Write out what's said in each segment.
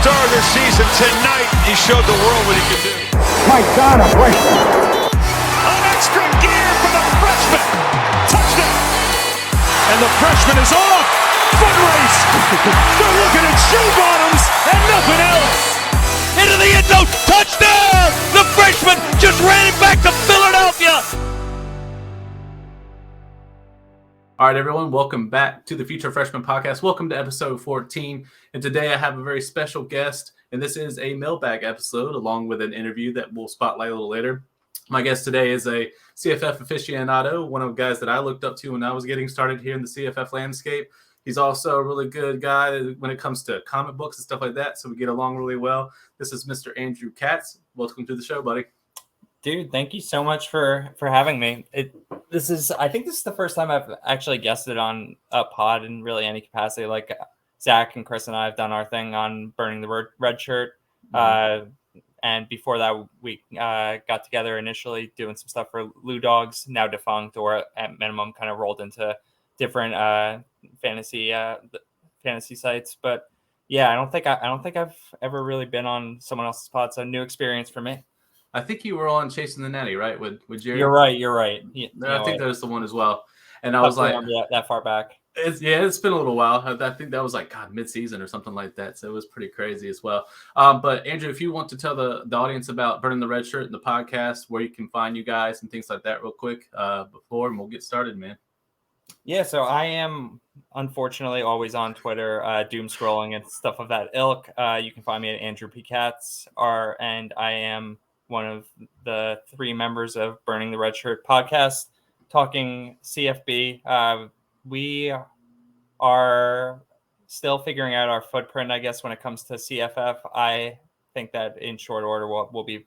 star this season. Tonight, he showed the world what he could do. My God, a freshman. An extra gear for the freshman. Touchdown. And the freshman is off. Foot race. They're looking at shoe bottoms and nothing else. Into the end zone. Touchdown. The freshman just ran it back to Philadelphia. All right, everyone, welcome back to the Future Freshmen Podcast. Welcome to episode 14. And today I have a very special guest, and this is a mailbag episode along with an interview that we'll spotlight a little later. My guest today is a CFF aficionado, one of the guys that I looked up to when I was getting started here in the CFF landscape. He's also a really good guy when it comes to comic books and stuff like that, so we get along really well. This is Mr. Andrew Katz. Welcome to the show, buddy. Dude, thank you so much for having me. I think this is the first time I've actually guested on a pod in really any capacity. Like Zach and Chris and I have done our thing on Burning the Redshirt. And before that, we got together initially doing some stuff for Lou Dogs, now defunct, or at minimum kind of rolled into different fantasy sites. But yeah, I don't think I've ever really been on someone else's pod, so new experience for me. I think you were on Chasing the Natty, right? With Jerry? You're right. I think that was the one as well. And I was like, that far back. It's been a little while. I think that was like, mid-season or something like that. So it was pretty crazy as well. But Andrew, if you want to tell the audience about Burning the Redshirt and the podcast, where you can find you guys and things like that real quick before, and we'll get started, man. Yeah, so I am unfortunately always on Twitter, doom scrolling and stuff of that ilk. You can find me at Andrew P. Katz, and I am one of the three members of Burning the Redshirt Podcast, talking CFB. We are still figuring out our footprint, I guess, when it comes to CFF. I think that in short order, we'll be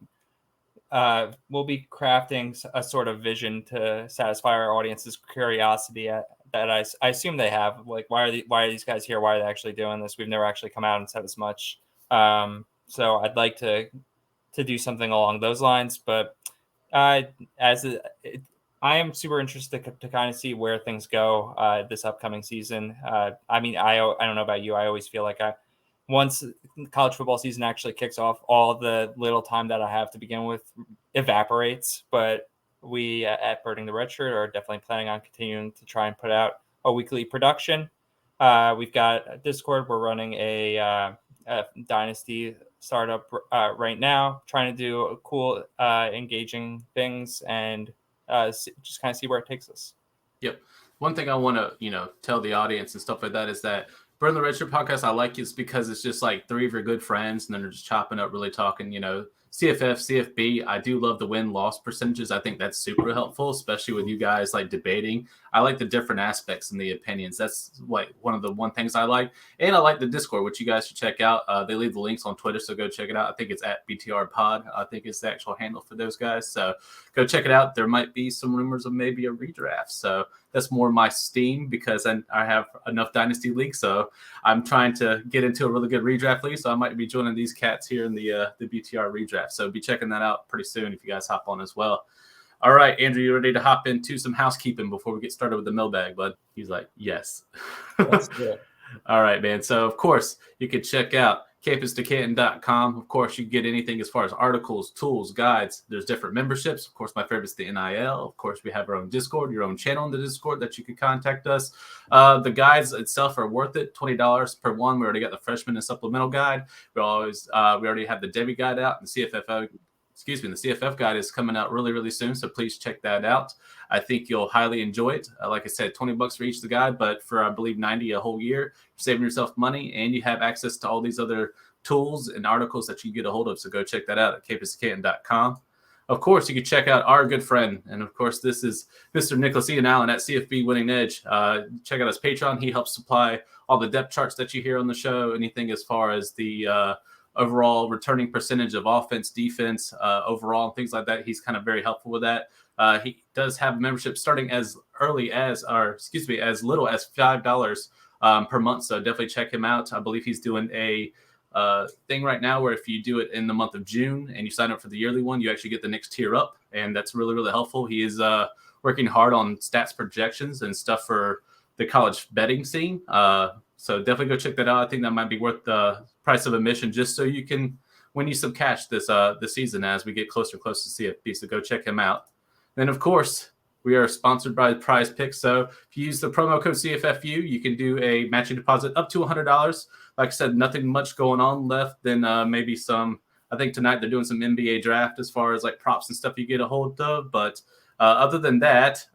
crafting a sort of vision to satisfy our audience's curiosity that I assume they have. Like, why are these guys here? Why are they actually doing this? We've never actually come out and said as much. So I'd like to do something along those lines, but I am super interested to kind of see where things go this upcoming season. I don't know about you. I always feel like once college football season actually kicks off, all the little time that I have to begin with evaporates. But we at Burning the Redshirt are definitely planning on continuing to try and put out a weekly production. We've got a Discord. We're running a Dynasty startup right now, trying to do cool, engaging things and just kind of see where it takes us. Yep. One thing I want to, tell the audience and stuff like that is that Burn the Redshirt Podcast, I like it because it's just like three of your good friends, and then they're just chopping up, really talking, CFF, CFB. I do love the win-loss percentages. I think that's super helpful, especially with you guys like debating. I like the different aspects and the opinions. That's like one of the things I like. And I like the Discord, which you guys should check out. They leave the links on Twitter, so go check it out. I think it's at BTR Pod. I think it's the actual handle for those guys. So go check it out. There might be some rumors of maybe a redraft. So that's more my steam because I have enough Dynasty leagues. So I'm trying to get into a really good redraft league. So I might be joining these cats here in the BTR redraft. So be checking that out pretty soon if you guys hop on as well. All right, Andrew, you ready to hop into some housekeeping before we get started with the mailbag, bud? He's like, yes. That's good. All right, man. So, of course, you can check out campusdecanton.com. Of course, you can get anything as far as articles, tools, guides. There's different memberships. Of course, my favorite is the NIL. Of course, we have our own Discord, your own channel in the Discord that you can contact us. The guides itself are worth it, $20 per one. We already got the freshman and supplemental guide. We already have the Debbie guide out, and the CFF guide is coming out really, really soon. So please check that out. I think you'll highly enjoy it. Like I said, $20 for each of the guide, but for, I believe, $90 a whole year, you're saving yourself money, and you have access to all these other tools and articles that you get a hold of. So go check that out at campusdecanton.com. Of course, you can check out our good friend. And of course, this is Mr. Nicholas Ian Allen at CFB Winning Edge. Check out his Patreon. He helps supply all the depth charts that you hear on the show, anything as far as the overall returning percentage of offense, defense, overall, and things like that. He's kind of very helpful with that. He does have membership starting as little as $5 per month. So definitely check him out. I believe he's doing a thing right now where if you do it in the month of June and you sign up for the yearly one, you actually get the next tier up. And that's really, really helpful. He is working hard on stats projections and stuff for the college betting scene. So definitely go check that out. I think that might be worth price of admission, just so you can win you some cash this season as we get closer and closer to CFP. So go check him out. Then, of course, we are sponsored by Prize Picks. So if you use the promo code CFFU, you can do a matching deposit up to $100. Like I said, nothing much going on left than maybe some. I think tonight they're doing some NBA draft as far as like props and stuff you get a hold of. But other than that,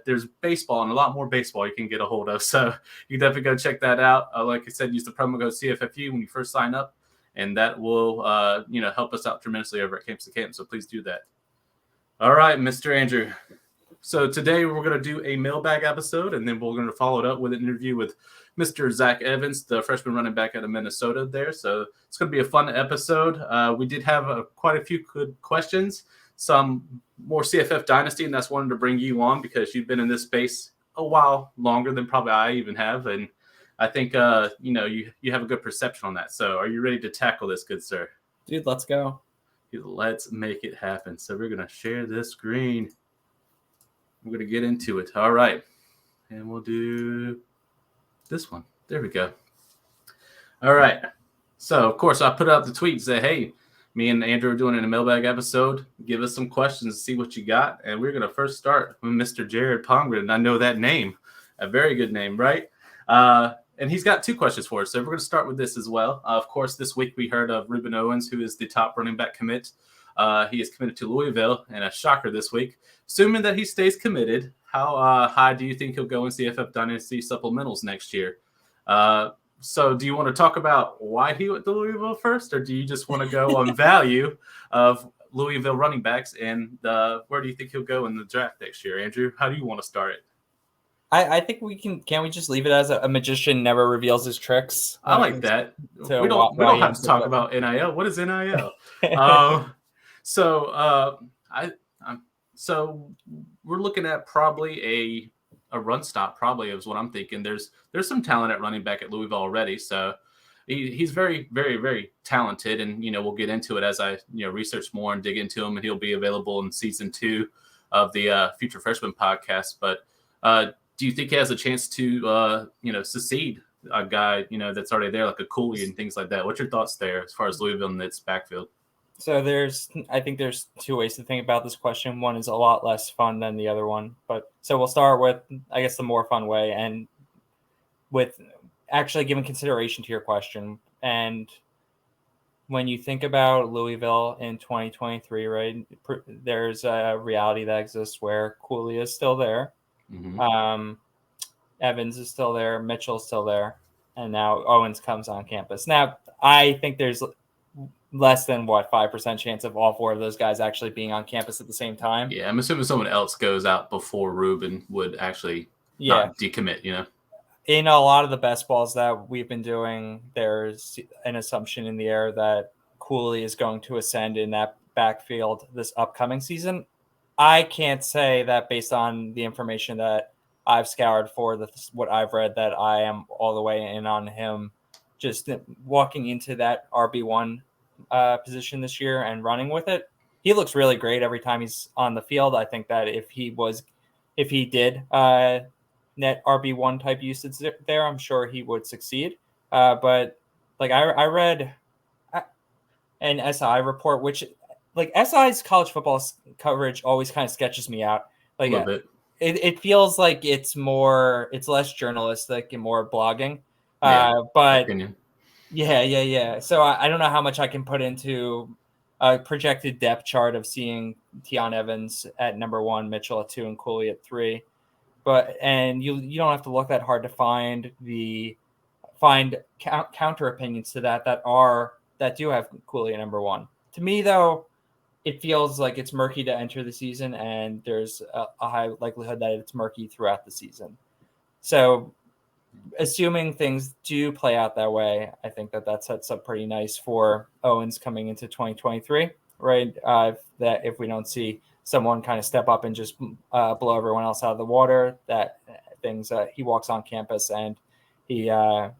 there's baseball and a lot more baseball you can get a hold of. So you can definitely go check that out. Like I said, use the promo code CFFU when you first sign up, and that will help us out tremendously over at Campus to Camp. So please do that. All right, Mr. Andrew. So today we're going to do a mailbag episode, and then we're going to follow it up with an interview with Mr. Zach Evans, the freshman running back out of Minnesota there. So it's going to be a fun episode. We did have quite a few good questions, some more CFF Dynasty, and that's wanted to bring you on because you've been in this space a while longer than probably I even have. And I think, you have a good perception on that. So are you ready to tackle this, good sir? Dude, let's go. Let's make it happen. So we're going to share this screen. We're going to get into it. All right. And we'll do this one. There we go. All right. So, of course, I put out the tweet and said, hey, me and Andrew are doing a mailbag episode. Give us some questions and see what you got. And we're going to first start with Mr. Jared Pongren. I know that name. A very good name, right? And he's got two questions for us. So we're going to start with this as well. Of course, this week we heard of Ruben Owens, who is the top running back commit. He is committed to Louisville, and a shocker this week. Assuming that he stays committed, how high do you think he'll go in CFF Dynasty supplementals next year? So do you want to talk about why he went to Louisville first, or do you just want to go on value of Louisville running backs, and where do you think he'll go in the draft next year? Andrew, how do you want to start it? I think we can't we just leave it as a magician never reveals his tricks? I like that. We don't have to talk about NIL. What is NIL? So we're looking at probably a run stop, probably is what I'm thinking. There's some talent at running back at Louisville already. So he's very, very, very talented. And, we'll get into it as I, research more and dig into him, and he'll be available in season 2 of the Future Freshmen Podcast. But do you think he has a chance to, succeed a guy, that's already there, like a Cooley and things like that? What's your thoughts there as far as Louisville and its backfield? So I think there's two ways to think about this question. One is a lot less fun than the other one. So we'll start with, I guess, the more fun way, and with actually giving consideration to your question. And when you think about Louisville in 2023, right, there's a reality that exists where Cooley is still there. Mm-hmm. Evans is still there. Mitchell is still there. And now Owens comes on campus. Now, I think there's less than 5% chance of all 4 of those guys actually being on campus at the same time. Yeah, I'm assuming someone else goes out before Ruben would actually not decommit, In a lot of the best balls that we've been doing, there's an assumption in the air that Cooley is going to ascend in that backfield this upcoming season. I can't say that based on the information that I've scoured for what I've read, that I am all the way in on him just walking into that RB1 position this year and running with it. He looks really great every time he's on the field. I think that if he did net RB1 type usage there, I'm sure he would succeed. But like I read an SI report, which like SI's college football coverage always kind of sketches me out. Like it feels like it's less journalistic and more blogging. But yeah. So I don't know how much I can put into a projected depth chart of seeing Tion Evans at number 1, Mitchell at 2, and Cooley at 3. And you don't have to look that hard to find counter opinions to that do have Cooley at number 1. To me, though, it feels like it's murky to enter the season, and there's a high likelihood that it's murky throughout the season. So assuming things do play out that way, I think that sets up pretty nice for Owens coming into 2023, right? That if we don't see someone kind of step up and just blow everyone else out of the water, that he walks on campus and he, of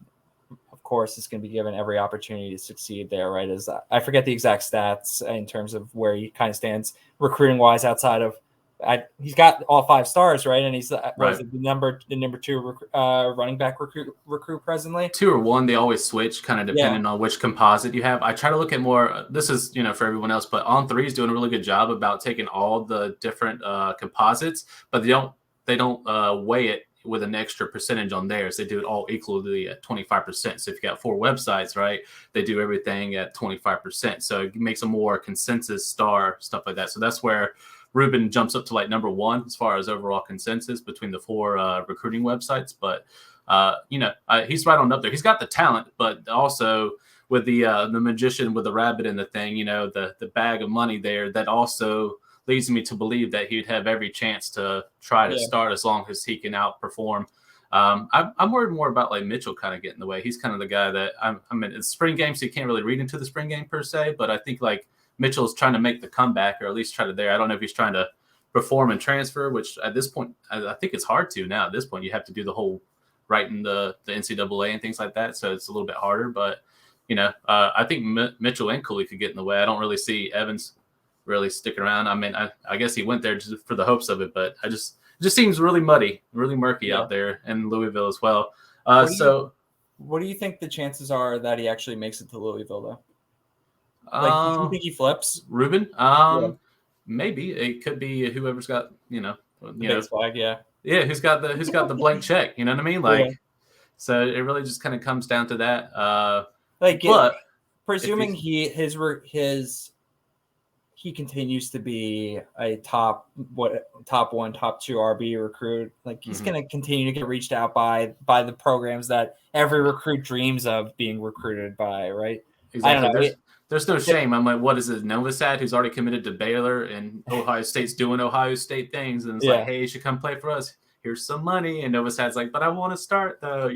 course, is going to be given every opportunity to succeed there, right? I forget the exact stats in terms of where he kind of stands recruiting wise outside of he's got all 5 stars, right? And he's Right. the number 2 running back recruit presently. 2 or 1, they always switch, kind of depending on which composite you have. I try to look at more. This is for everyone else, but On3 is doing a really good job about taking all the different composites, but they don't weigh it with an extra percentage on theirs. They do it all equally at 25%. So if you got 4 websites, right, they do everything at 25%. So it makes a more consensus star, stuff like that. So that's where Ruben jumps up to like number 1 as far as overall consensus between the 4 recruiting websites. But he's right on up there. He's got the talent, but also with the magician with the rabbit and the thing, the bag of money there, that also leads me to believe that he'd have every chance to try to start as long as he can outperform. I'm worried more about like Mitchell kind of getting in the way. He's kind of the guy that it's spring game, so you can't really read into the spring game per se, but I think like Mitchell's trying to make the comeback, or at least try to there. I don't know if he's trying to perform and transfer, which at this point, I think it's hard to now. At this point, you have to do the whole writing the NCAA and things like that, so it's a little bit harder. But I think Mitchell and Cooley could get in the way. I don't really see Evans really sticking around. I mean, I guess he went there just for the hopes of it, but it just seems really muddy, really murky out there in Louisville as well. What do you think the chances are that he actually makes it to Louisville, though? Like, do you think he flips? Ruben? Maybe it could be whoever's got the big flag, who's got the blank check. You know what I mean? Like, so it really just kind of comes down to that. But presuming he continues to be a top 1, top 2 RB recruit, like he's going to continue to get reached out by the programs that every recruit dreams of being recruited by, right? Exactly. I don't know. There's no shame. I'm like, what is it? Novosad, who's already committed to Baylor, and Ohio State's doing Ohio State things, and it's like, hey, you should come play for us. Here's some money. And Novosad's like, but I want to start though.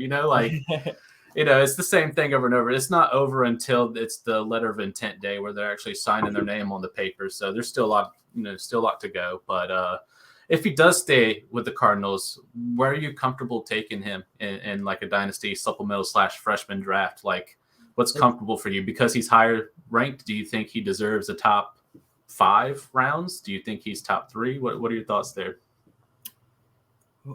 It's the same thing over and over. It's not over until it's the letter of intent day where they're actually signing their name on the paper. So there's still a lot to go. But if he does stay with the Cardinals, where are you comfortable taking him in like a dynasty supplemental / freshman draft? Like, what's comfortable for you? Because he's higher ranked, do you think he deserves a top 5 rounds? Do you think he's top 3? What are your thoughts there?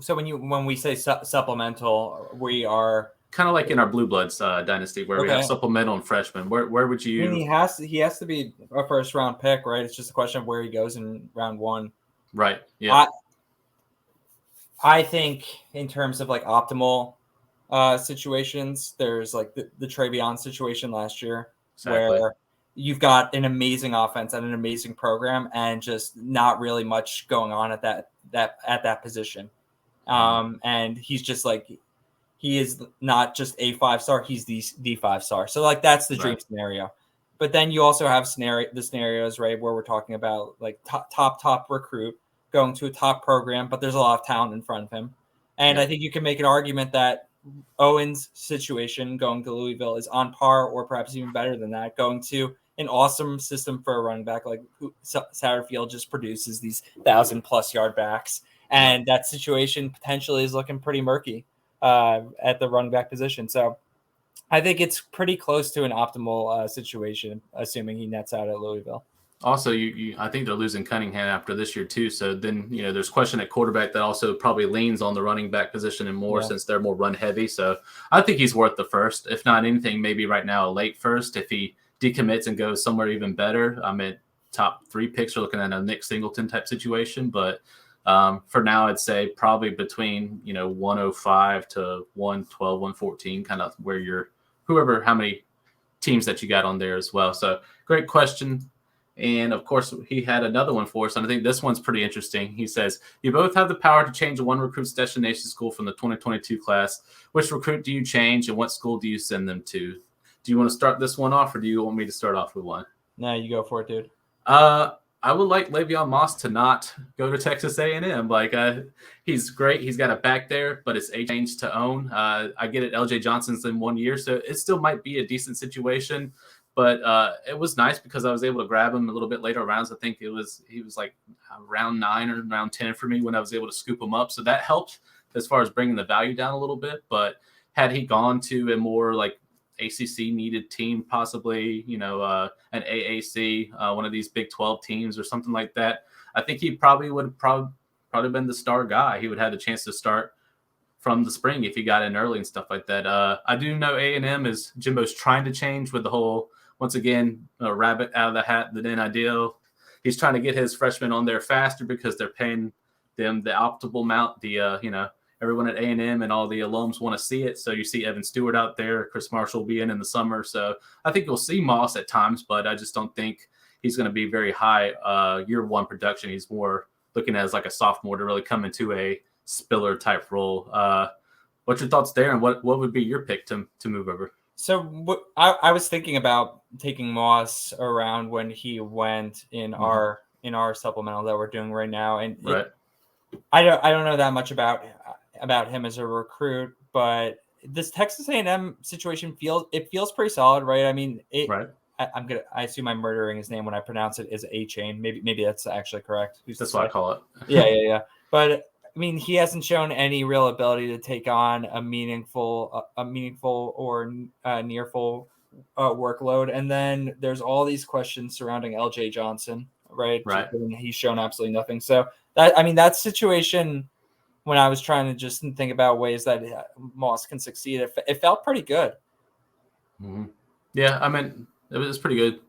So when we say supplemental, we are kind of like in our Blue Bloods dynasty where we have supplemental and freshmen. Where would you? I mean, he has to be a first round pick, right? It's just a question of where he goes in round 1. Right. Yeah. I think in terms of like optimal situations, there's like the Travion situation last year, where you've got an amazing offense and an amazing program, and just not really much going on at that position. And he's just like, he is not just a 5-star, he's the 5-star. So like that's the dream scenario. But then you also have the scenarios, right, where we're talking about like top recruit going to a top program, but there's a lot of talent in front of him. And I think you can make an argument that Owen's situation going to Louisville is on par, or perhaps even better than that, going to an awesome system for a running back. Like Satterfield just produces these 1,000+ yard backs, and that situation potentially is looking pretty murky at the running back position. So I think it's pretty close to an optimal situation, assuming he nets out at Louisville. Also, I think they're losing Cunningham after this year too. So then, there's question at quarterback that also probably leans on the running back position and more since they're more run heavy. So I think he's worth the first, if not anything, maybe right now a late first. If he decommits and goes somewhere even better, I'm at top 3 picks. We're looking at a Nick Singleton type situation. But for now, I'd say probably between 105 to 112, 114, kind of where how many teams that you got on there as well. So great question. And of course, he had another one for us, and I think this one's pretty interesting. He says, you both have the power to change one recruit's destination school from the 2022 class. Which recruit do you change, and what school do you send them to? Do you want to start this one off, or do you want me to start off with one? No, you go for it, dude. I would like Le'Veon Moss to not go to Texas A&M. Like, he's great. He's got a back there, but it's a change to own. I get it. LJ Johnson's in 1 year, so it still might be a decent situation. But it was nice because I was able to grab him a little bit later rounds. I think he was like round 9 or round 10 for me when I was able to scoop him up. So that helped as far as bringing the value down a little bit. But had he gone to a more like ACC needed team, possibly, an AAC, one of these Big 12 teams or something like that, I think he probably would have probably been the star guy. He would have the chance to start from the spring if he got in early and stuff like that. I do know A&M is Jimbo's trying to change with the whole, once again, rabbit out of the hat, the then ideal. He's trying to get his freshmen on there faster because they're paying them the optimal amount. Everyone at A&M and all the alums want to see it. So you see Evan Stewart out there. Chris Marshall will be in the summer. So I think you'll see Moss at times, but I just don't think he's going to be very high year one production. He's more looking at as like a sophomore to really come into a Spiller type role. What's your thoughts there, and what would be your pick to move over? So I was thinking about taking Moss around when he went in our supplemental that we're doing right now, and right. I don't know that much about him as a recruit, but this Texas A&M situation feels pretty solid, right? I mean, right. I assume I'm murdering his name when I pronounce it as A-Chain. Maybe that's actually correct. That's what I call it. Yeah. But I mean, he hasn't shown any real ability to take on a meaningful or near full workload. And then there's all these questions surrounding LJ Johnson, right? Right. He's shown absolutely nothing. So that situation, when I was trying to just think about ways that Moss can succeed, it felt pretty good. Mm-hmm. Yeah, I mean, it was pretty good.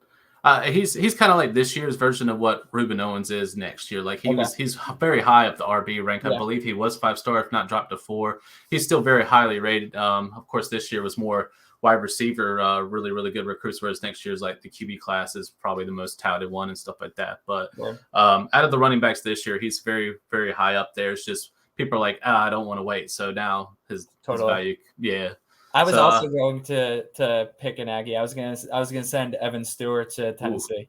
He's kind of like this year's version of what Ruben Owens is next year. Like he's very high up the RB rank. I believe he was 5-star, if not dropped to 4. He's still very highly rated. Of course, this year was more wide receiver, really, really good recruits, whereas next year's like the QB class is probably the most touted one and stuff like that. But out of the running backs this year, he's very, very high up there. It's just people are like, I don't want to wait. So now his value, yeah. I was also going to pick an Aggie. I was gonna send Evan Stewart to Tennessee. Ooh.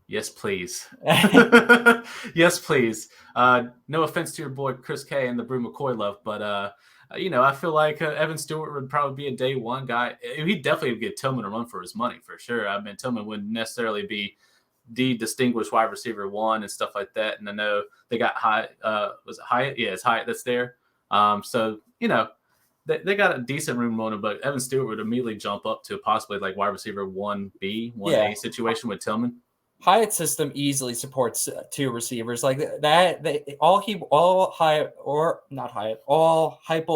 Yes, please. Yes, please. No offense to your boy Chris K and the Brew McCoy love, but I feel like Evan Stewart would probably be a day one guy. He'd definitely get Tillman a run for his money for sure. I mean, Tillman wouldn't necessarily be the distinguished wide receiver one and stuff like that. And I know they got Hyatt. Was it Hyatt? Yeah, it's Hyatt that's there. So they got a decent room on him, but Evan Stewart would immediately jump up to possibly like wide receiver 1B, 1A situation with Tillman. Hyatt's system easily supports 2 receivers like that. All Heupel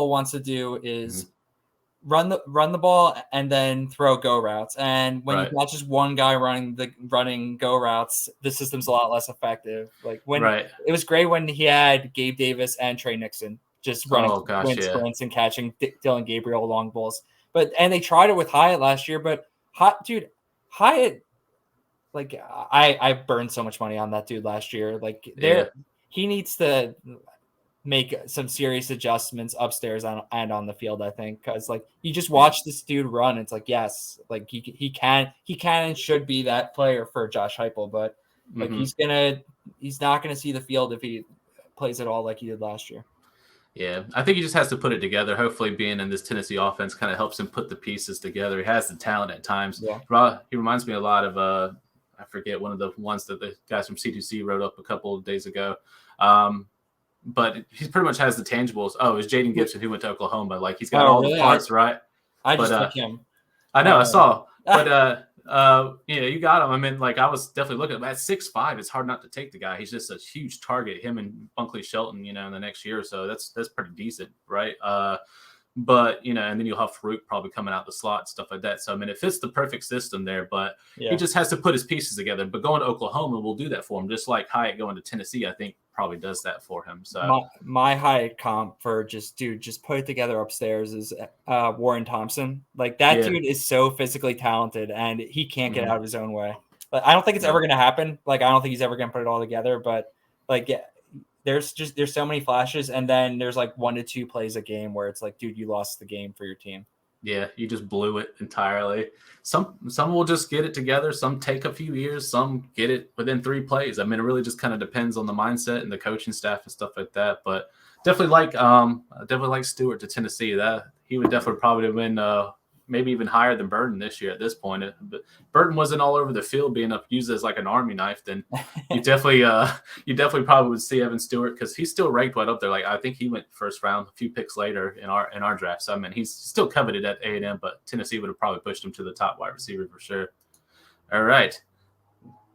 wants to do is run the ball and then throw go routes. And when you've got just one guy running go routes, the system's a lot less effective. Like it was great when he had Gabe Davis and Trey Nixon just running sprints and catching Dylan Gabriel long balls. And they tried it with Hyatt last year, but Hyatt, like I burned so much money on that dude last year. Like he needs to make some serious adjustments upstairs and on the field, I think, because like you just watch this dude run. It's like, yes, like he can and should be that player for Josh Heupel, but like he's not gonna see the field if he plays at all like he did last year. Yeah, I think he just has to put it together. Hopefully being in this Tennessee offense kind of helps him put the pieces together. He has the talent at times. Yeah. He reminds me a lot of, I forget, one of the ones that the guys from C2C wrote up a couple of days ago. But he pretty much has the tangibles. Oh, it was Jaden Gibson who went to Oklahoma. Like he's got all the parts, right? I just took him. I know, I saw. But you got him. I mean, like I was definitely looking at 6'5". It's hard not to take the guy. He's just a huge target. Him and Bunkley Shelton, in the next year or so. That's pretty decent, right? But and then you'll have Farouk probably coming out the slot, stuff like that. So I mean, it fits the perfect system there. But he just has to put his pieces together. But going to Oklahoma will do that for him, just like Hyatt going to Tennessee. I think probably does that for him. So my Hyatt comp for just put it together upstairs is Warren Thompson. Like that dude is so physically talented and he can't get out of his own way. Like, I don't think it's ever going to happen. Like I don't think he's ever going to put it all together. But like there's so many flashes, and then there's like 1 to 2 plays a game where it's like, dude, you lost the game for your team. Yeah, you just blew it entirely. Some will just get it together. Some take a few years. Some get it within 3 plays. I mean, it really just kind of depends on the mindset and the coaching staff and stuff like that. But definitely like Stewart to Tennessee. That he would definitely probably win maybe even higher than Burton this year at this point. But Burton wasn't all over the field being used as like an army knife. Then you definitely probably would see Evan Stewart, because he's still ranked right up there. Like I think he went first round a few picks later in our draft. So I mean, he's still coveted at A&M, but Tennessee would have probably pushed him to the top wide receiver for sure. All right.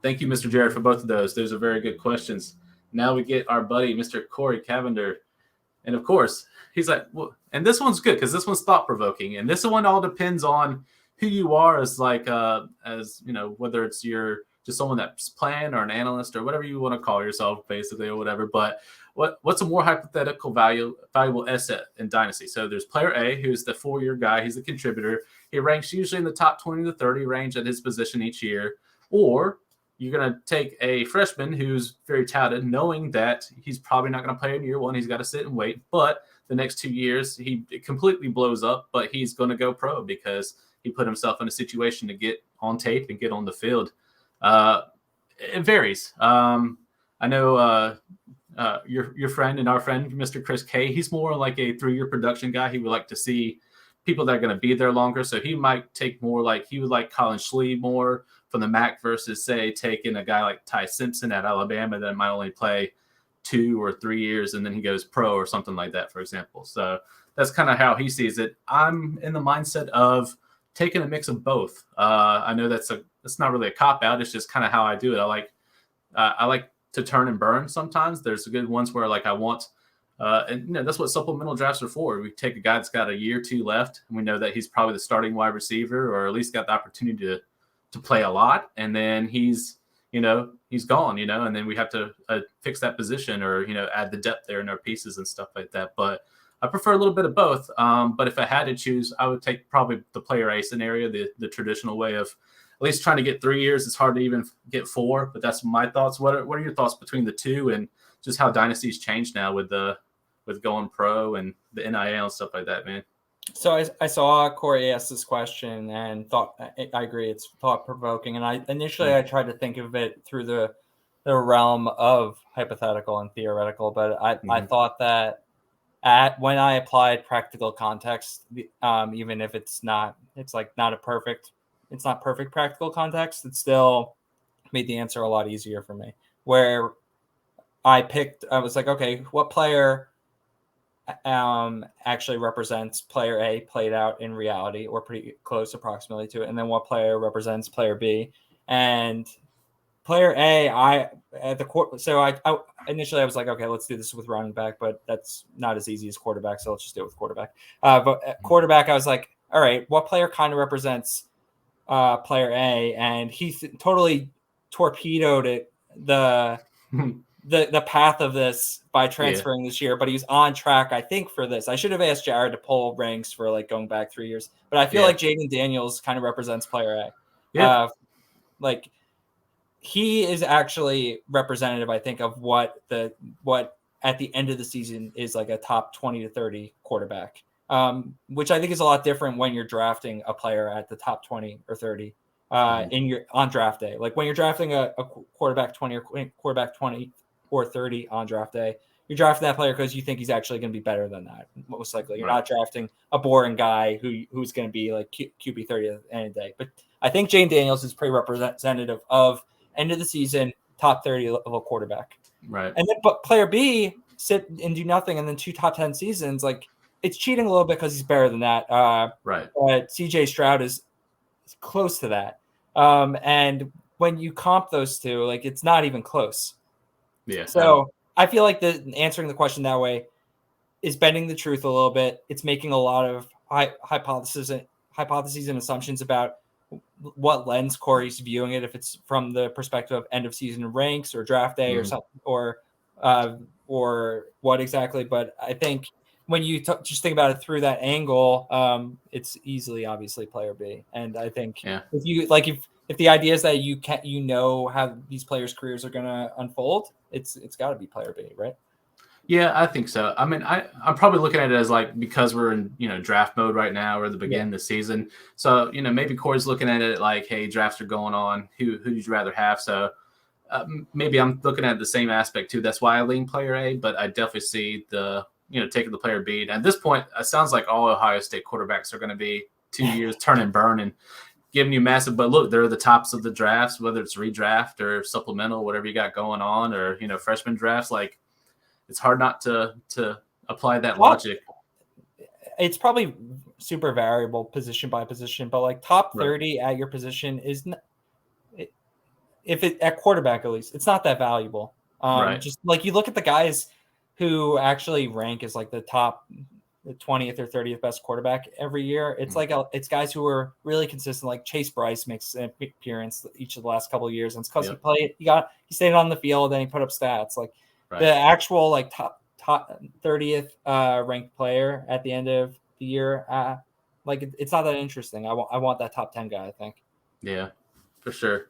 Thank you, Mr. Jared, for both of those. Those are very good questions. Now we get our buddy, Mr. Corey Cavender. And of course, he's like, well, and this one's good because this one's thought-provoking. And this one all depends on who you are as like, as you know, whether it's you're just someone that's playing or an analyst or whatever you want to call yourself, basically, or whatever. But what's a more hypothetical valuable asset in Dynasty? So there's player A, who's the 4-year guy. He's a contributor. He ranks usually in the top 20 to 30 range at his position each year. Or you're going to take a freshman who's very touted, knowing that he's probably not going to play in year one. He's got to sit and wait. But the next 2 years, he completely blows up, but he's going to go pro because he put himself in a situation to get on tape and get on the field. It varies. I know your friend and our friend, Mr. Chris K, he's more like a 3-year production guy. He would like to see people that are going to be there longer. So he might take more like, he would like Colin Schlee more from the MAC versus, say, taking a guy like Ty Simpson at Alabama that might only play 2 or 3 years and then he goes pro or something like that, for example. So that's kind of how he sees it. I'm in the mindset of taking a mix of both. I know that's not really a cop-out. It's just kind of how I do it. I like to turn and burn sometimes. There's good ones where like I want and that's what supplemental drafts are for. We take a guy that's got a year or 2 left, and we know that he's probably the starting wide receiver or at least got the opportunity to play a lot, and then he's gone, and then we have to fix that position or, add the depth there in our pieces and stuff like that. But I prefer a little bit of both. But if I had to choose, I would take probably the player A scenario, the traditional way of at least trying to get 3 years. It's hard to even get 4, but that's my thoughts. What are your thoughts between the two and just how Dynasty's changed now with going pro and the NIL and stuff like that, man? So I saw Corey ask this question and thought, I agree, it's thought-provoking. And I tried to think of it through the realm of hypothetical and theoretical, but I thought that when I applied practical context, even if it's not perfect practical context, it still made the answer a lot easier for me. Where I was like, okay, what player actually represents player A played out in reality or pretty close approximately to it, and then what player represents player B? And player A, initially I was like, okay, let's do this with running back, but that's not as easy as quarterback, so let's just do it with quarterback. But at quarterback, I was like, all right, what player kind of represents player A? And he totally torpedoed it, the path of this by transferring this year, but he was on track, I think, for this. I should have asked Jared to pull ranks for like going back 3 years, but I feel like Jaden Daniels kind of represents player A. Yeah. Like he is actually representative, I think, of what at the end of the season is like a top 20 to 30 quarterback, which I think is a lot different when you're drafting a player at the top 20 or 30 on draft day. Like when you're drafting a quarterback 20 or quarterback 20 or 30 on draft day, you're drafting that player because you think he's actually going to be better than that. Most likely, you're not drafting a boring guy who's going to be like QB 30 at the end of the day. But I think Jane Daniels is pretty representative of end of the season top 30 level quarterback. Right. And then, but player B sit and do nothing, and then 2 top 10 seasons. Like it's cheating a little bit because he's better than that. Right. But CJ Stroud is close to that. And when you comp those two, like it's not even close. Yeah. So I feel like answering the question that way is bending the truth a little bit. It's making a lot of hypotheses and assumptions about what lens Corey's viewing it, if it's from the perspective of end of season ranks or draft day or something, or what exactly. But I think when you just think about it through that angle, it's easily obviously player B. And I think if the idea is that you know how these players' careers are going to unfold, it's got to be player B, right? Yeah, I think so. I mean, I'm probably looking at it as like, because we're in, draft mode right now or the beginning of the season. So, maybe Corey's looking at it like, hey, drafts are going on. Who would you rather have? So maybe I'm looking at the same aspect too. That's why I lean player A, but I definitely see taking the player B. And at this point, it sounds like all Ohio State quarterbacks are going to be 2 years, turn and burn and giving you massive. But look, they're the tops of the drafts, whether it's redraft or supplemental, whatever you got going on, or freshman drafts. Like, it's hard not to apply that logic. It's probably super variable position by position, but like top 30 at your position is at quarterback, at least, it's not that valuable. Just like you look at the guys who actually rank as like the top 20th or 30th best quarterback every year. It's it's guys who are really consistent. Like Chase Bryce makes an appearance each of the last couple of years, and it's because he stayed on the field and he put up stats. Like the actual like top 30th ranked player at the end of the year, it's not that interesting. I want that top 10 guy, I think. Yeah, for sure.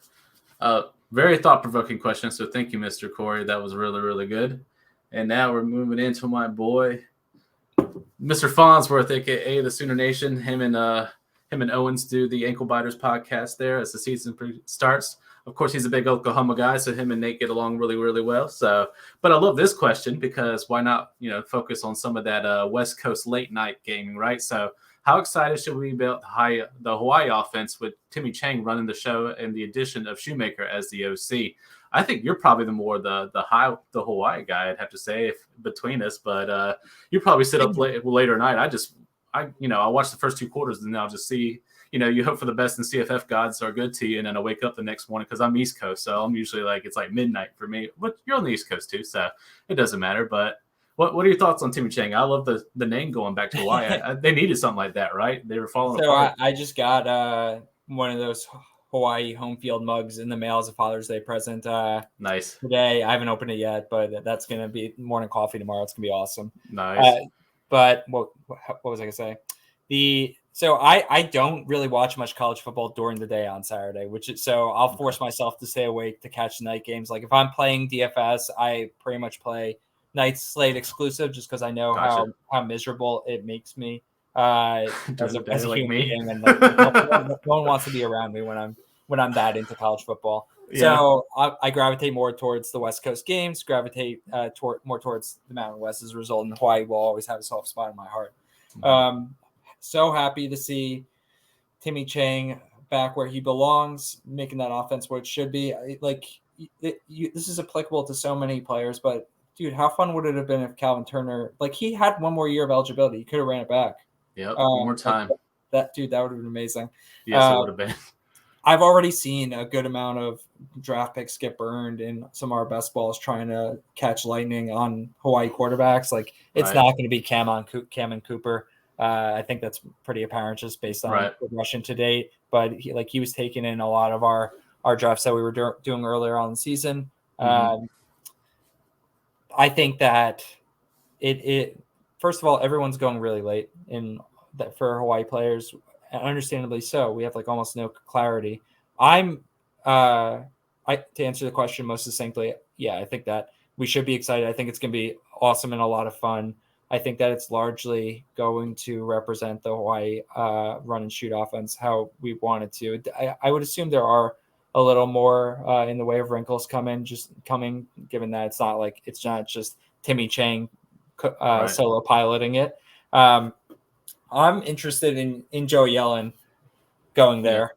Very thought-provoking question. So thank you, Mr. Corey. That was really, really good. And now we're moving into my boy, Mr. Farnsworth, aka the Sooner Nation. Him and Owens do the Ankle Biters podcast there as the season starts. Of course, he's a big Oklahoma guy, so him and Nate get along really, really well. So, but I love this question because why not, focus on some of that West Coast late night gaming, right? So, how excited should we be about the Hawaii offense with Timmy Chang running the show and the addition of Shoemaker as the OC? I think you're probably the Hawaii guy, I'd have to say, between us. But you probably sit up later at night. I watch the first 2 quarters and then I'll just see. You hope for the best, and CFF gods are good to you, and then I wake up the next morning because I'm East Coast, so I'm usually it's like midnight for me. But you're on the East Coast too, so it doesn't matter. But what are your thoughts on Timmy Chang? I love the name going back to Hawaii. They needed something like that, right? They were falling apart. I just got one of those Hawaii home field mugs in the mail as a Father's Day present. Nice. Today, I haven't opened it yet, but that's going to be morning coffee tomorrow. It's going to be awesome. Nice. But what was I going to say? So I don't really watch much college football during the day on Saturday, so I'll force myself to stay awake to catch the night games. Like if I'm playing DFS, I pretty much play night slate exclusive just because I know how miserable it makes me as a human being, and no one wants to be around me when I'm that into college football. Yeah. So I gravitate more towards the West Coast games, more towards the Mountain West as a result, and Hawaii will always have a soft spot in my heart. So happy to see Timmy Chang back where he belongs, making that offense what it should be. This is applicable to so many players, but dude, how fun would it have been if Calvin Turner, he had one more year of eligibility, he could have ran it back. Yep, one more time. That would have been amazing. Yes, it would have been. I've already seen a good amount of draft picks get burned in some of our best balls trying to catch lightning on Hawaii quarterbacks. It's not going to be Cam and Cooper. I think that's pretty apparent just based on progression to date. But he was taken in a lot of our drafts that we were doing earlier on in the season. I think that it first of all, everyone's going really late in that for Hawaii players, and understandably so. We have almost no clarity. To answer the question most succinctly, I think that we should be excited. I think it's going to be awesome and a lot of fun. I think that it's largely going to represent the Hawaii run and shoot offense how we wanted to. I would assume there are a little more in the way of wrinkles coming, given that it's not just Timmy Chang solo piloting it. I'm interested in Joe Yellen going there.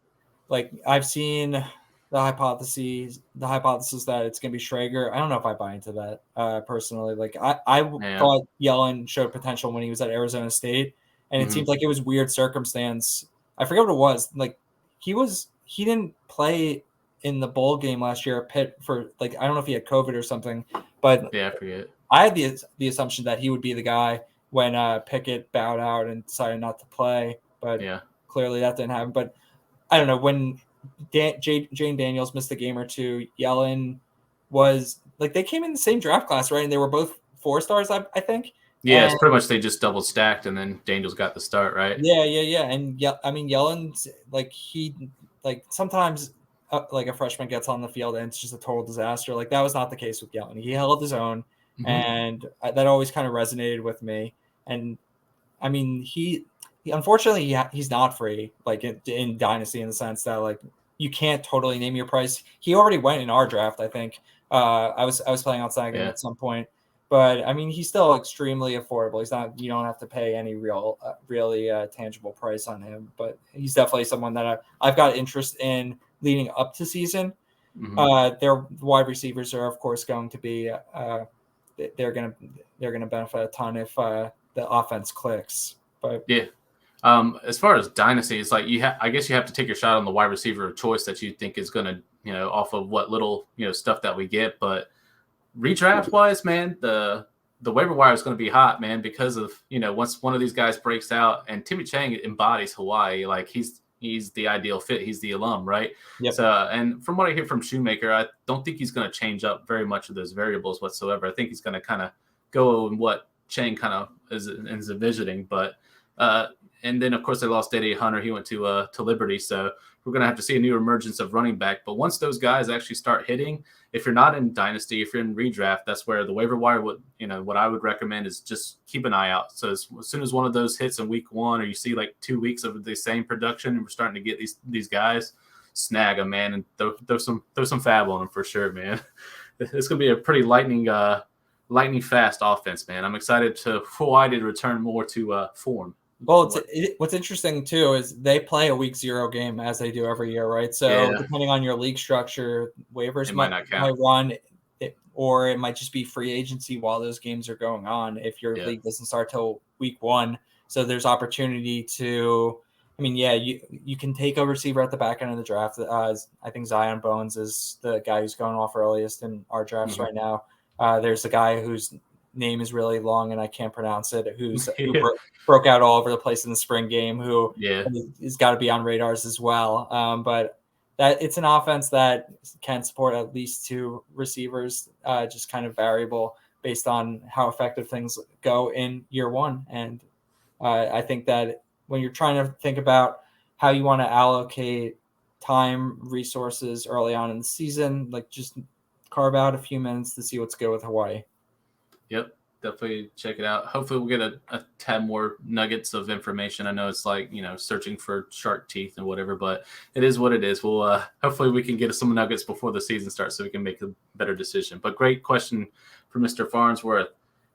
I've seen the hypothesis that it's going to be Schrager. I don't know if I buy into that personally. I thought Yellen showed potential when he was at Arizona State, and it seemed like it was weird circumstance. I forget what it was. He didn't play in the bowl game last year at Pitt for I don't know if he had COVID or something, but I forget. I had the assumption that he would be the guy when Pickett bowed out and decided not to play, but clearly that didn't happen. But I don't know, when Jane Daniels missed a game or two, Yellen was they came in the same draft class, right? And they were both 4-stars, I think. Yeah, it's pretty much they just double stacked, and then Daniels got the start, right? Yeah. And Yellen's sometimes a freshman gets on the field and it's just a total disaster. That was not the case with Yellen. He held his own, and that always kind of resonated with me. And he unfortunately he's not free in Dynasty, in the sense that you can't totally name your price. He already went in our draft, I think. I was playing outside game at some point, But I mean, he's still extremely affordable. He's not. You don't have to pay any really tangible price on him. But he's definitely someone that I've got interest in leading up to season. Their wide receivers are, of course, going to be. They're gonna benefit a ton if the offense clicks. But yeah. As far as dynasty, it's like I guess you have to take your shot on the wide receiver of choice that you think is gonna, off of what little stuff that we get. But redraft wise, man, the waiver wire is going to be hot, man, because of once one of these guys breaks out, and Timmy Chang embodies Hawaii, like he's the ideal fit. He's the alum, right? Yep. So, and from what I hear from Shoemaker, I don't think he's going to change up very much of those variables whatsoever. I think he's going to kind of go in what Chang kind of is envisioning, but and then of course they lost Eddie Hunter. He went to Liberty, so we're going to have to see a new emergence of running back. But once those guys actually start hitting, if you're not in dynasty, if you're in redraft, that's where the waiver wire would, what I would recommend is just keep an eye out. So as soon as one of those hits in week 1, or you see like 2 weeks of the same production, and we're starting to get these guys, snag them, man, and throw some fab on them for sure, man. It's going to be a pretty lightning fast offense, man. I'm excited for Hawaii to return more to form. Well, what's interesting too is they play a week 0 game as they do every year, right? So depending on your league structure, waivers might run, or it might just be free agency while those games are going on if your league doesn't start till week 1. So there's opportunity to, you can take a receiver at the back end of the draft. I think Zion Bones is the guy who's going off earliest in our drafts right now. There's a guy whose name is really long and I can't pronounce it, who broke out all over the place in the spring game, who has got to be on radars as well. But that it's an offense that can support at least 2 receivers, just kind of variable based on how effective things go in year 1. And I think that when you're trying to think about how you want to allocate time, resources early on in the season, like just carve out a few minutes to see what's good with Hawaii. Yep, definitely check it out. Hopefully we'll get a tad more nuggets of information. I know it's like, searching for shark teeth and whatever, but it is what it is. We'll hopefully we can get some nuggets before the season starts so we can make a better decision. But great question for Mr. Farnsworth.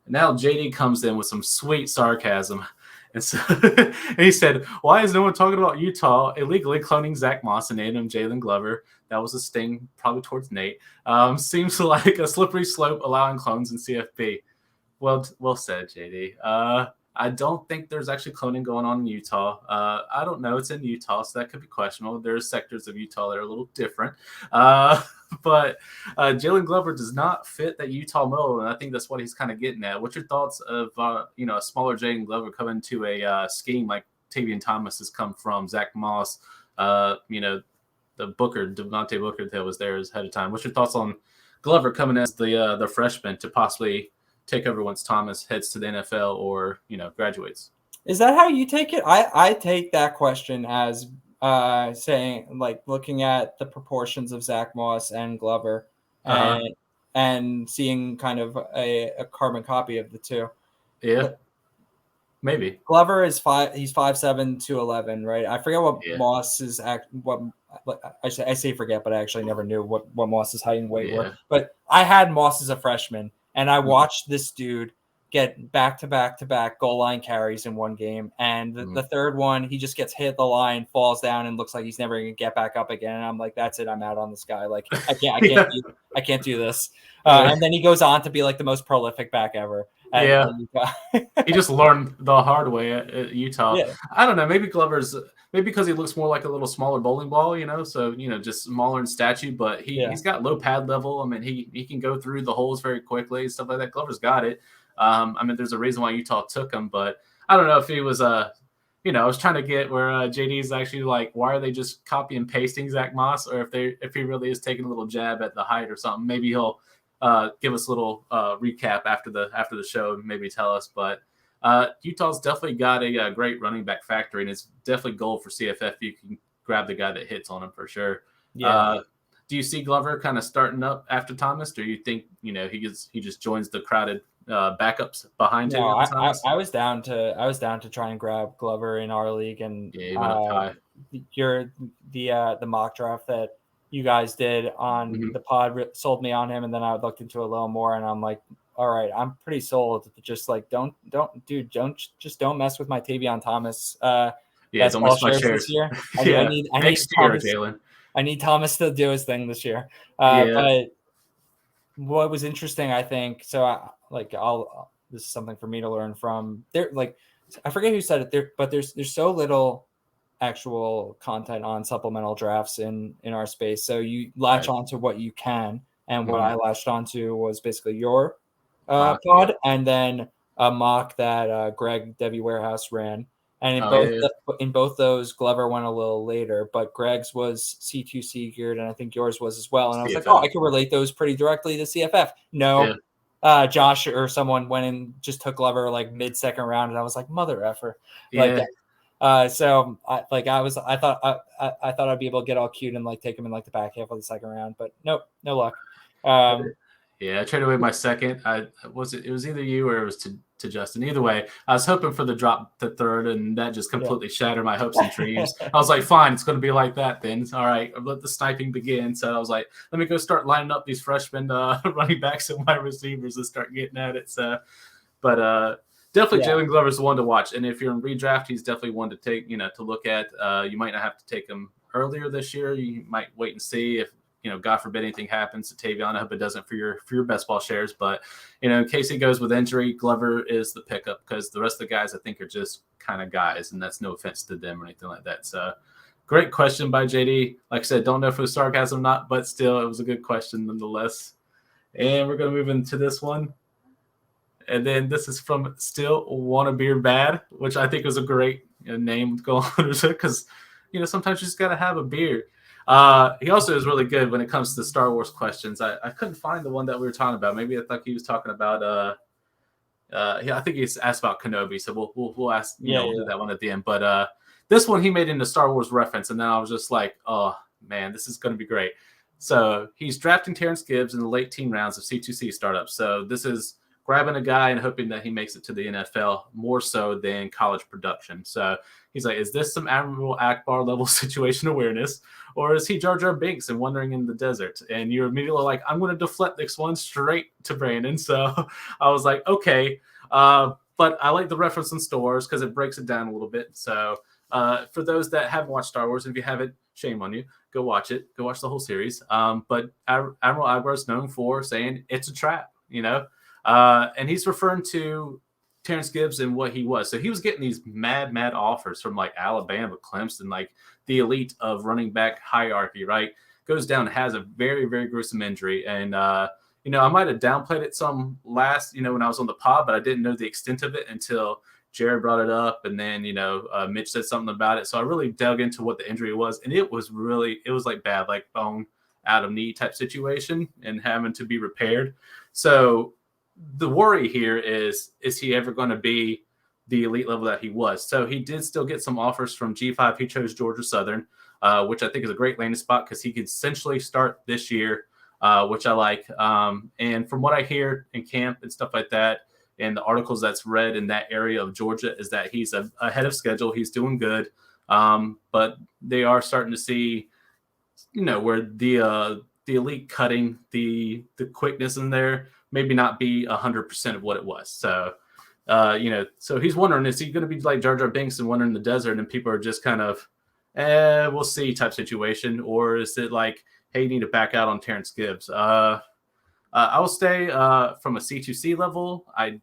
Now JD comes in with some sweet sarcasm. And so and he said, why is no one talking about Utah illegally cloning Zach Moss and naming him Jalen Glover? That was a sting probably towards Nate. Seems like a slippery slope allowing clones in CFP. Well said, JD. I don't think there's actually cloning going on in Utah. I don't know. It's in Utah, so that could be questionable. There's sectors of Utah that are a little different. But Jalen Glover does not fit that Utah mold, and I think that's what he's kind of getting at. What's your thoughts of a smaller Jalen Glover coming to a scheme like Tavian Thomas has come from, Zach Moss, the Devontae Booker that was there ahead of time. What's your thoughts on Glover coming as the freshman to possibly take over once Thomas heads to the NFL or graduates? Is that how you take it? I take that question as saying, like, looking at the proportions of Zach Moss and Glover and seeing kind of a carbon copy of the two. Yeah, maybe. Glover is 5'7", 211, right? I forget what Moss is I say forget, but I actually never knew what Moss's height and weight were. But I had Moss as a freshman, and I watched this dude get back-to-back goal line carries in one game. And the third one, he just gets hit the line, falls down, and looks like he's never going to get back up again. And I'm like, that's it. I'm out on this guy. Like, I can't do this. And then he goes on to be like the most prolific back ever. He just learned the hard way at Utah. Yeah. I don't know. Maybe Glover's because he looks more like a little smaller bowling ball, so, just smaller in stature, but he's got low pad level. I mean, he can go through the holes very quickly, stuff like that. Glover's got it. There's a reason why Utah took him, but I don't know if he was, I was trying to get where JD's actually like, why are they just copy and pasting Zach Moss, or if he really is taking a little jab at the height or something. Maybe he'll give us a little recap after the show and maybe tell us. But Utah's definitely got a great running back factory, and it's definitely gold for CFF. You can grab the guy that hits on him for sure. Yeah. Do you see Glover kind of starting up after Thomas? Or do you think he just joins the crowded backups behind him? No, I was down to try and grab Glover in our league, and he went up high. The mock draft that you guys did on the pod sold me on him, and then I looked into it a little more, and I'm like, all right, I'm pretty sold. Just like don't mess with my Tavion Thomas Don't miss my shares shares this year. yeah, I need next year, Thomas. Jalen. I need Thomas to do his thing this year. Yeah. But what was interesting, I think, this is something for me to learn from. There, like, I forget who said it there, but there's so little actual content on supplemental drafts in our space. So you latch onto what you can, and what I latched onto was basically your pod, and then a mock that Greg Debbie Warehouse ran. And in both those, Glover went a little later, but Greg's was C2C geared, and I think yours was as well. And I was like, I can relate those pretty directly to CFF. No, Josh or someone went and just took Glover like mid-second round, and I was like, mother effer. So I thought I'd be able to get all cute and like take him in like the back half of the second round, but nope, no luck. I traded away my second. It was either you or it was to Justin. Either way, I was hoping for the drop to third, and that just completely shattered my hopes and dreams. I was like, fine, it's going to be like that then. All right, let the sniping begin. So I was like, let me go start lining up these freshman running backs and wide receivers and start getting at it. So, but definitely Jalen Glover's the one to watch. And if you're in redraft, he's definitely one to take, to look at. You might not have to take him earlier this year. You might wait and see if, God forbid anything happens to Tavion. I hope it doesn't for your best ball shares. But, in case he goes with injury, Glover is the pickup because the rest of the guys I think are just kind of guys, and that's no offense to them or anything like that. So great question by JD. Like I said, don't know if it was sarcasm or not, but still it was a good question nonetheless. And we're going to move into this one. And then this is from Still Want a Beer Bad, which I think was a great name to go on because, sometimes you just got to have a beer. He also is really good when it comes to Star Wars questions. I couldn't find the one that we were talking about. Maybe I thought he was talking about I think he's asked about Kenobi. So we'll ask, we'll do that one at the end. But this one he made into Star Wars reference, and then I was just like, oh man, this is going to be great. So he's drafting Terrence Gibbs in the late teen rounds of C2C startups. So this is grabbing a guy and hoping that he makes it to the NFL more so than college production. So he's like, is this some Admiral Akbar level situation awareness, or is he Jar Jar Binks and wandering in the desert? And you're immediately like, I'm going to deflect this one straight to Brandon. So I was like, okay. But I like the reference in stores because it breaks it down a little bit. So for those that haven't watched Star Wars, if you haven't, shame on you. Go watch it. Go watch the whole series. But Admiral Akbar is known for saying it's a trap, and he's referring to Terrence Gibbs and what he was. So he was getting these mad offers from like Alabama, Clemson, like the elite of running back hierarchy, right? Goes down, has a very, very gruesome injury. And, I might have downplayed it some last, when I was on the pod, but I didn't know the extent of it until Jared brought it up. And then, Mitch said something about it. So I really dug into what the injury was. And it was like bad, like bone out of knee type situation and having to be repaired. So the worry here is he ever going to be the elite level that he was? So he did still get some offers from G5. He chose Georgia Southern, which I think is a great landing spot because he could essentially start this year, which I like. And from what I hear in camp and stuff like that, and the articles that's read in that area of Georgia is that he's ahead of schedule. He's doing good. But they are starting to see, where the elite cutting the quickness in there maybe not be 100% of what it was. So, so he's wondering, is he going to be like Jar Jar Binks and wandering in the desert and people are just kind of, we'll see type situation? Or is it like, hey, you need to back out on Terrence Gibbs? I will stay from a C2C level. I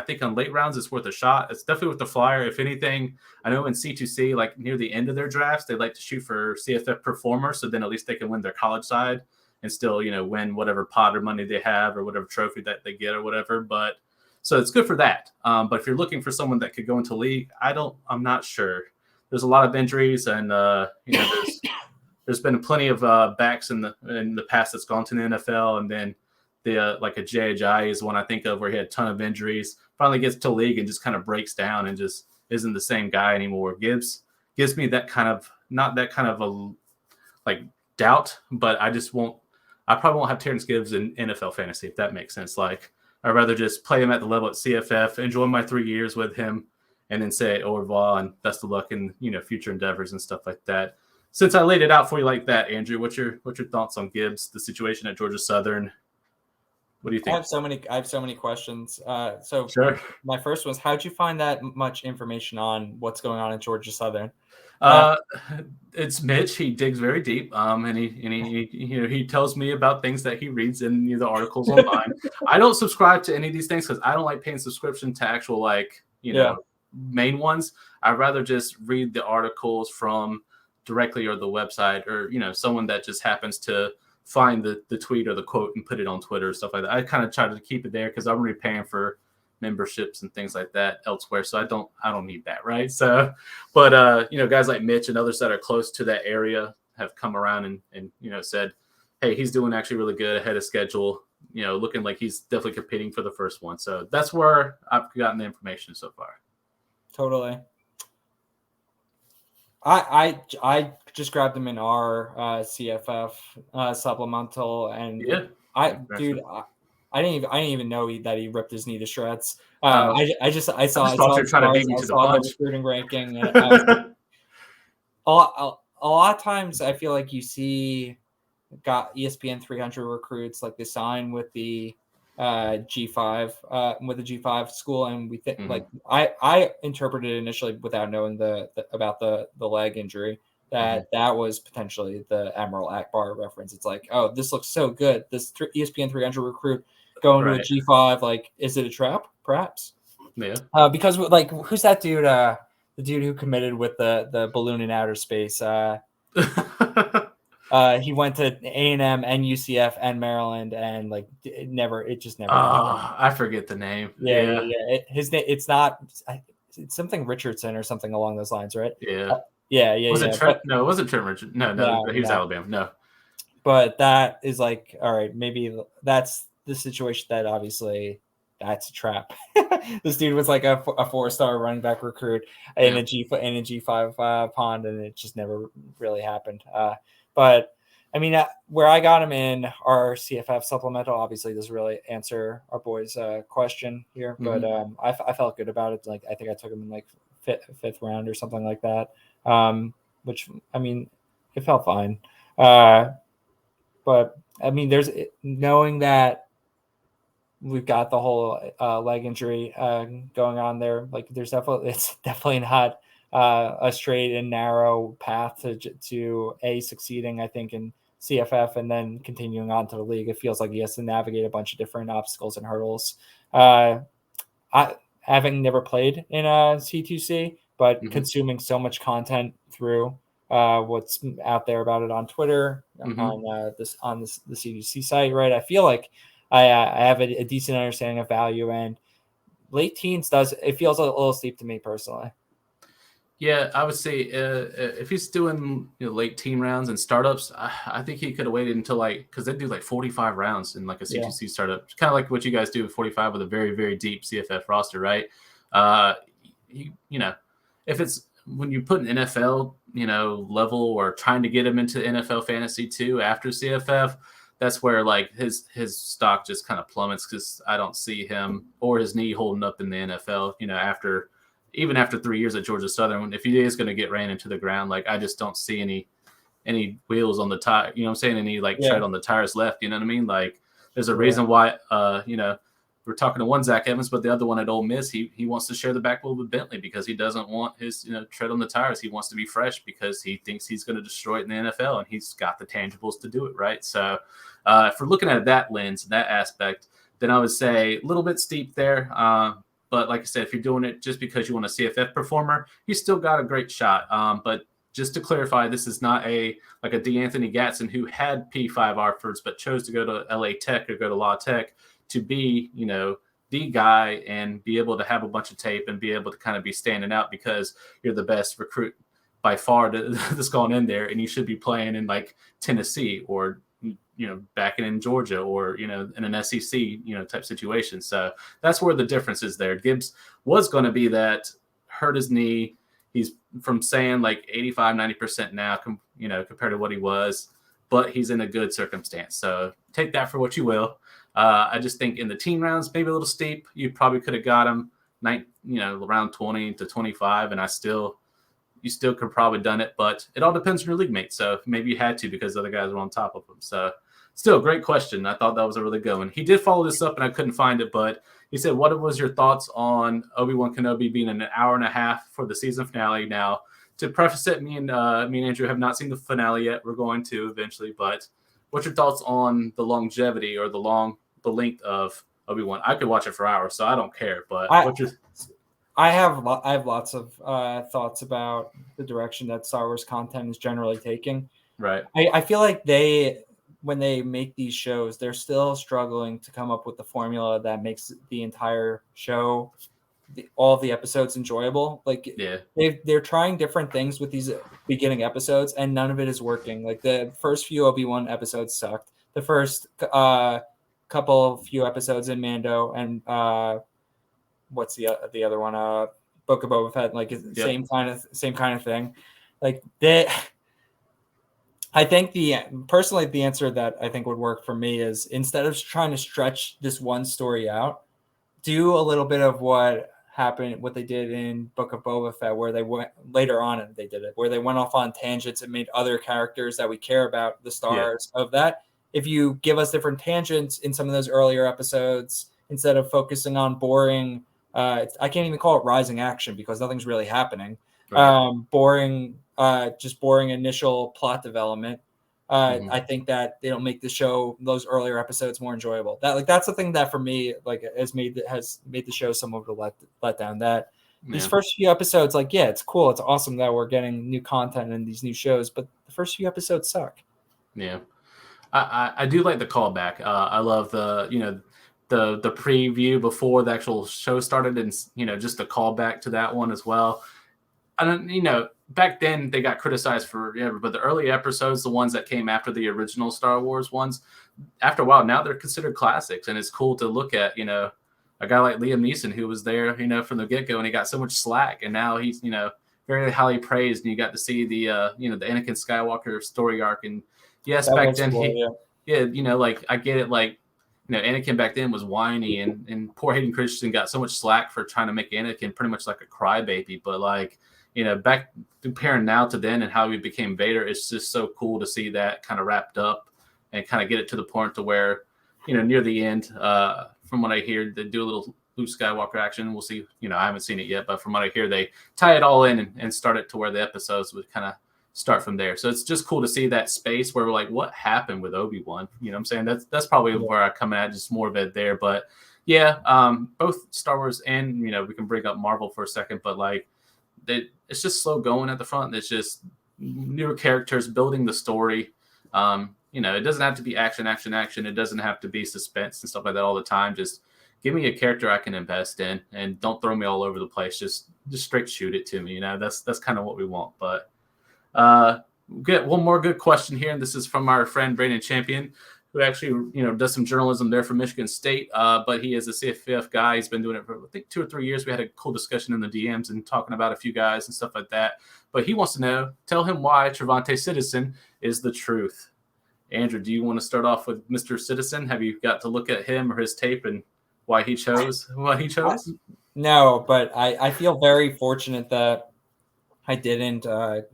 think on late rounds, it's worth a shot. It's definitely worth the flyer. If anything, I know in C2C, like near the end of their drafts, they like to shoot for CFF performer. So then at least they can win their college side and still, win whatever pot or money they have or whatever trophy that they get or whatever. But so it's good for that. But if you're looking for someone that could go into league, I'm not sure. There's a lot of injuries and, there's been plenty of backs in the past that's gone to the NFL. And then like a J.J. is one I think of where he had a ton of injuries, finally gets to league and just kind of breaks down and just isn't the same guy anymore. Gives me that kind of, not that kind of a like doubt, but I probably won't have Terrence Gibbs in NFL fantasy, if that makes sense. Like, I'd rather just play him at the level at CFF, enjoy my 3 years with him, and then say au revoir and best of luck in, future endeavors and stuff like that. Since I laid it out for you like that, Andrew, what's your thoughts on Gibbs, the situation at Georgia Southern? What do you I think? have so many questions. So Sure. my first was, how'd you find that much information on what's going on in Georgia Southern? It's Mitch. He digs very deep. And he tells me about things that he reads in the articles online. I don't subscribe to any of these things because I don't like paying subscription to actual main ones. I'd rather just read the articles from directly or the website or someone that just happens to find the tweet or the quote and put it on Twitter or stuff like that. I kind of try to keep it there because I'm already paying for memberships and things like that elsewhere, so I don't need that, right? So, but guys like Mitch and others that are close to that area have come around and said, hey, he's doing actually really good ahead of schedule, looking like he's definitely competing for the first one. So that's where I've gotten the information so far. Totally. I just grabbed them in our CFF supplemental, and Yeah, I didn't even know that he ripped his knee to shreds. I saw you're trying to beat me to the punch. Recruiting ranking, and I was, a lot of times I feel like you see got ESPN 300 recruits like they sign with the G5 school, and we think like I interpreted it initially without knowing about the leg injury that was potentially the Admiral Akbar reference. It's like, oh, this looks so good. This ESPN 300 recruit going to a G5, like, is it a trap? Perhaps. Yeah. Because like, who's that dude? The dude who committed with the balloon in outer space. He went to A&M and UCF and Maryland, and like it just never. I forget the name. Yeah. His name, it's something Richardson or something along those lines, right? Yeah. Yeah. No, it wasn't Trent Richardson. No, he was Alabama. No. But that is like, all right, maybe that's the situation that obviously that's a trap. This dude was like a 4-star running back recruit in a G5 pond, and it just never really happened. But I mean, where I got him in our CFF supplemental, obviously doesn't really answer our boys' question here, but I felt good about it. Like, I think I took him in like fifth round or something like that, which, I mean, it felt fine. But I mean, there's knowing that we've got the whole leg injury going on there. Like, it's definitely not a straight and narrow path to succeeding, I think, in CFF and then continuing on to the league. It feels like he has to navigate a bunch of different obstacles and hurdles. Having never played in a C2C, but consuming so much content through what's out there about it on Twitter, on the C2C site, right? I feel like I have a decent understanding of value, and late teens it feels a little steep to me personally. Yeah, I would say if he's doing late teen rounds and startups, I think he could have waited until because they do like 45 rounds in like a C2C startup. It's kind of like what you guys do with 45 with a very, very deep CFF roster, right? If it's when you put an NFL, level or trying to get him into NFL fantasy too after CFF, that's where like his stock just kind of plummets because I don't see him or his knee holding up in the NFL, even after 3 years at Georgia Southern. If he is going to get ran into the ground, like I just don't see any wheels on the tire, any tread on the tires left, you know what I mean? Like there's a reason why, we're talking to one Zach Evans, but the other one at Ole Miss, he wants to share the backfield with Bentley because he doesn't want his tread on the tires. He wants to be fresh because he thinks he's going to destroy it in the NFL, and he's got the tangibles to do it, right? So if we're looking at that lens, that aspect, then I would say a little bit steep there. But like I said, if you're doing it just because you want a CFF performer, you still got a great shot. But just to clarify, this is not a DeAnthony Gatson who had P5 offers but chose to go to LA Tech or go to La Tech to be, the guy and be able to have a bunch of tape and be able to kind of be standing out because you're the best recruit by far that's gone in there, and you should be playing in like Tennessee or back in Georgia or in an SEC type situation. So that's where the difference is there. Gibbs was going to be that, hurt his knee. He's from saying like 85-90% now compared to what he was, but he's in a good circumstance. So take that for what you will. I just think in the teen rounds, maybe a little steep. You probably could have got him around 20 to 25, and you still could probably done it, but it all depends on your league mate. So maybe you had to because other guys were on top of him. So still, great question. I thought that was a really good one. He did follow this up, and I couldn't find it, but he said, what was your thoughts on Obi-Wan Kenobi being an hour and a half for the season finale? Now, to preface it, me and Andrew have not seen the finale yet. We're going to eventually, but what's your thoughts on the longevity or the length of Obi-Wan? I could watch it for hours, so I don't care, but I have lots of thoughts about the direction that Star Wars content is generally taking. Right. I feel like when they make these shows, they're still struggling to come up with the formula that makes the entire show, all of the episodes enjoyable. Like, they're trying different things with these beginning episodes, and none of it is working. Like, the first few Obi-Wan episodes sucked. The first few episodes in Mando and what's the other one? Book of Boba Fett. Like, same kind of thing. Like, I think the answer that I think would work for me is, instead of trying to stretch this one story out, do a little bit of what they did in Book of Boba Fett, where they went later on and they did it, where they went off on tangents and made other characters that we care about the stars of that. If you give us different tangents in some of those earlier episodes, instead of focusing on boring, I can't even call it rising action because nothing's really happening. Right. Just boring initial plot development. I think that they don't make the show, those earlier episodes, more enjoyable. That's the thing that for me has made the show somewhat of a letdown. That these first few episodes, it's cool, it's awesome that we're getting new content in these new shows, but the first few episodes suck. Yeah, I do like the callback. I love the preview before the actual show started, and just the callback to that one as well. I don't, back then they got criticized but the early episodes, the ones that came after the original Star Wars ones, after a while, now they're considered classics, and it's cool to look at, a guy like Liam Neeson, who was there, from the get-go, and he got so much slack, and now he's, very highly praised, and you got to see the the Anakin Skywalker story arc. And yes, that back then, cool, I get it, Anakin back then was whiny, and poor Hayden Christensen got so much slack for trying to make Anakin pretty much like a crybaby, but back comparing now to then and how he became Vader, it's just so cool to see that kind of wrapped up and kind of get it to the point to where, near the end, from what I hear, they do a little Luke Skywalker action. We'll see. I haven't seen it yet, but from what I hear, they tie it all in and start it to where the episodes would kind of start from there. So it's just cool to see that space where we're like, what happened with Obi-Wan? You know what I'm saying? That's probably where I come at, just more of it there. But yeah, both Star Wars and, we can bring up Marvel for a second, but it's just slow going at the front. It's just newer characters building the story. It doesn't have to be action. It doesn't have to be suspense and stuff like that all the time. Just give me a character I can invest in, and don't throw me all over the place. Just straight shoot it to me. That's kind of what we want. But get one more good question here, and this is from our friend Brandon Champion, who actually does some journalism there for Michigan State. But he is a CFF guy. He's been doing it for I think 2 or 3 years. We had a cool discussion in the DMs and talking about a few guys and stuff like that. But he wants to know, tell him why Trevante Citizen is the truth. Andrew, do you want to start off with Mr. Citizen? Have you got to look at him or his tape and why he chose? No, but I feel very fortunate that I didn't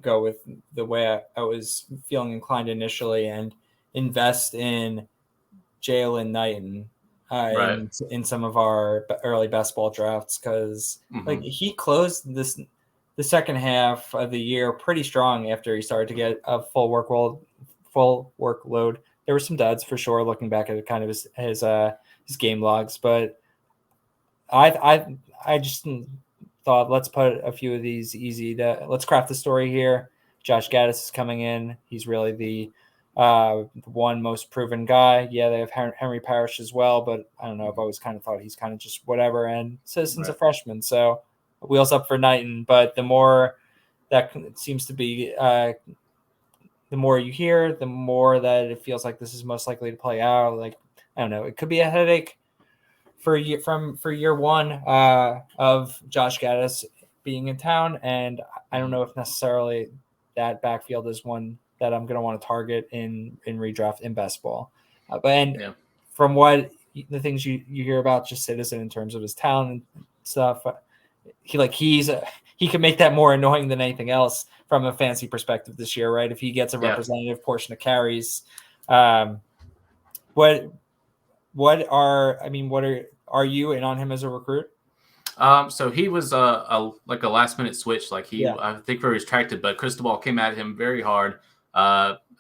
go with the way I was feeling inclined initially and invest in Jalen Knighton in some of our early best ball drafts, because he closed the second half of the year pretty strong after he started to get a full workload. There were some duds for sure, looking back at kind of his game logs, but I just thought, let's put a few of these easy. Let's craft the story here. Josh Gaddis is coming in. He's really the one most proven guy. Yeah, they have Henry Parrish as well, but I don't know. I've always kind of thought he's kind of just whatever. And Citizen's a freshman, so wheels up for Knighton. But the more that seems to be, the more you hear, the more that it feels like this is most likely to play out. Like, I don't know, it could be a headache for year one of Josh Gaddis being in town, and I don't know if necessarily that backfield is one that I'm going to want to target in redraft in best ball. From what the things you hear about just Citizen in terms of his talent and stuff, he can make that more annoying than anything else from a fantasy perspective this year, right? If he gets a representative portion of carries. Are you in on him as a recruit? So he was a last minute switch. Like I think where he was attracted, but Cristobal came at him very hard.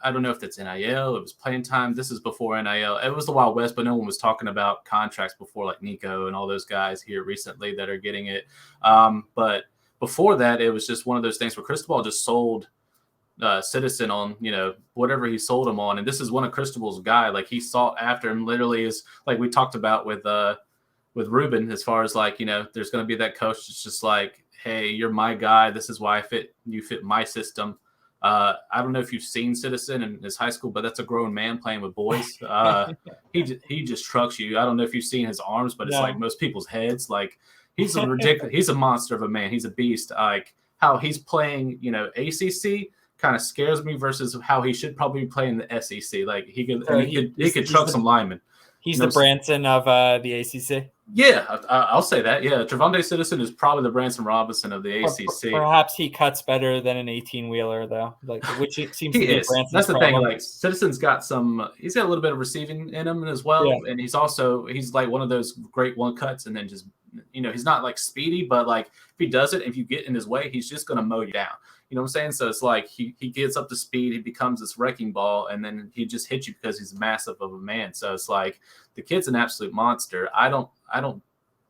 I don't know if that's NIL. It was playing time. This is before NIL. It was the Wild West, but no one was talking about contracts before, like Nico and all those guys here recently that are getting it. But before that, it was just one of those things where Cristobal just sold Citizen on, whatever he sold him on. And this is one of Cristobal's guy. Like he sought after him literally is like we talked about with Ruben, as far as like, there's going to be that coach. It's just like, hey, you're my guy. This is why you fit my system. I don't know if you've seen Citizen in his high school, but that's a grown man playing with boys. He just trucks you. I don't know if you've seen his arms, but it's like most people's heads. Like he's a ridiculous. He's a monster of a man. He's a beast. Like how he's playing, ACC kind of scares me versus how he should probably be playing the SEC. Like he could truck some linemen. He's the Branson of the ACC. Yeah, I'll say that. Yeah, Trevonde Citizen is probably the Branson Robinson of the ACC. Perhaps he cuts better than an 18-wheeler, though. Like, which it seems he to be is. Branson's That's the problem. thing. Like, Citizen's got he's got a little bit of receiving in him as well, and he's like one of those great one cuts, and then just he's not like speedy, but like if he does it, if you get in his way, he's just gonna mow you down. You know what I'm saying? So it's like he gets up to speed, he becomes this wrecking ball, and then he just hits you because he's massive of a man. So it's like the kid's an absolute monster. I don't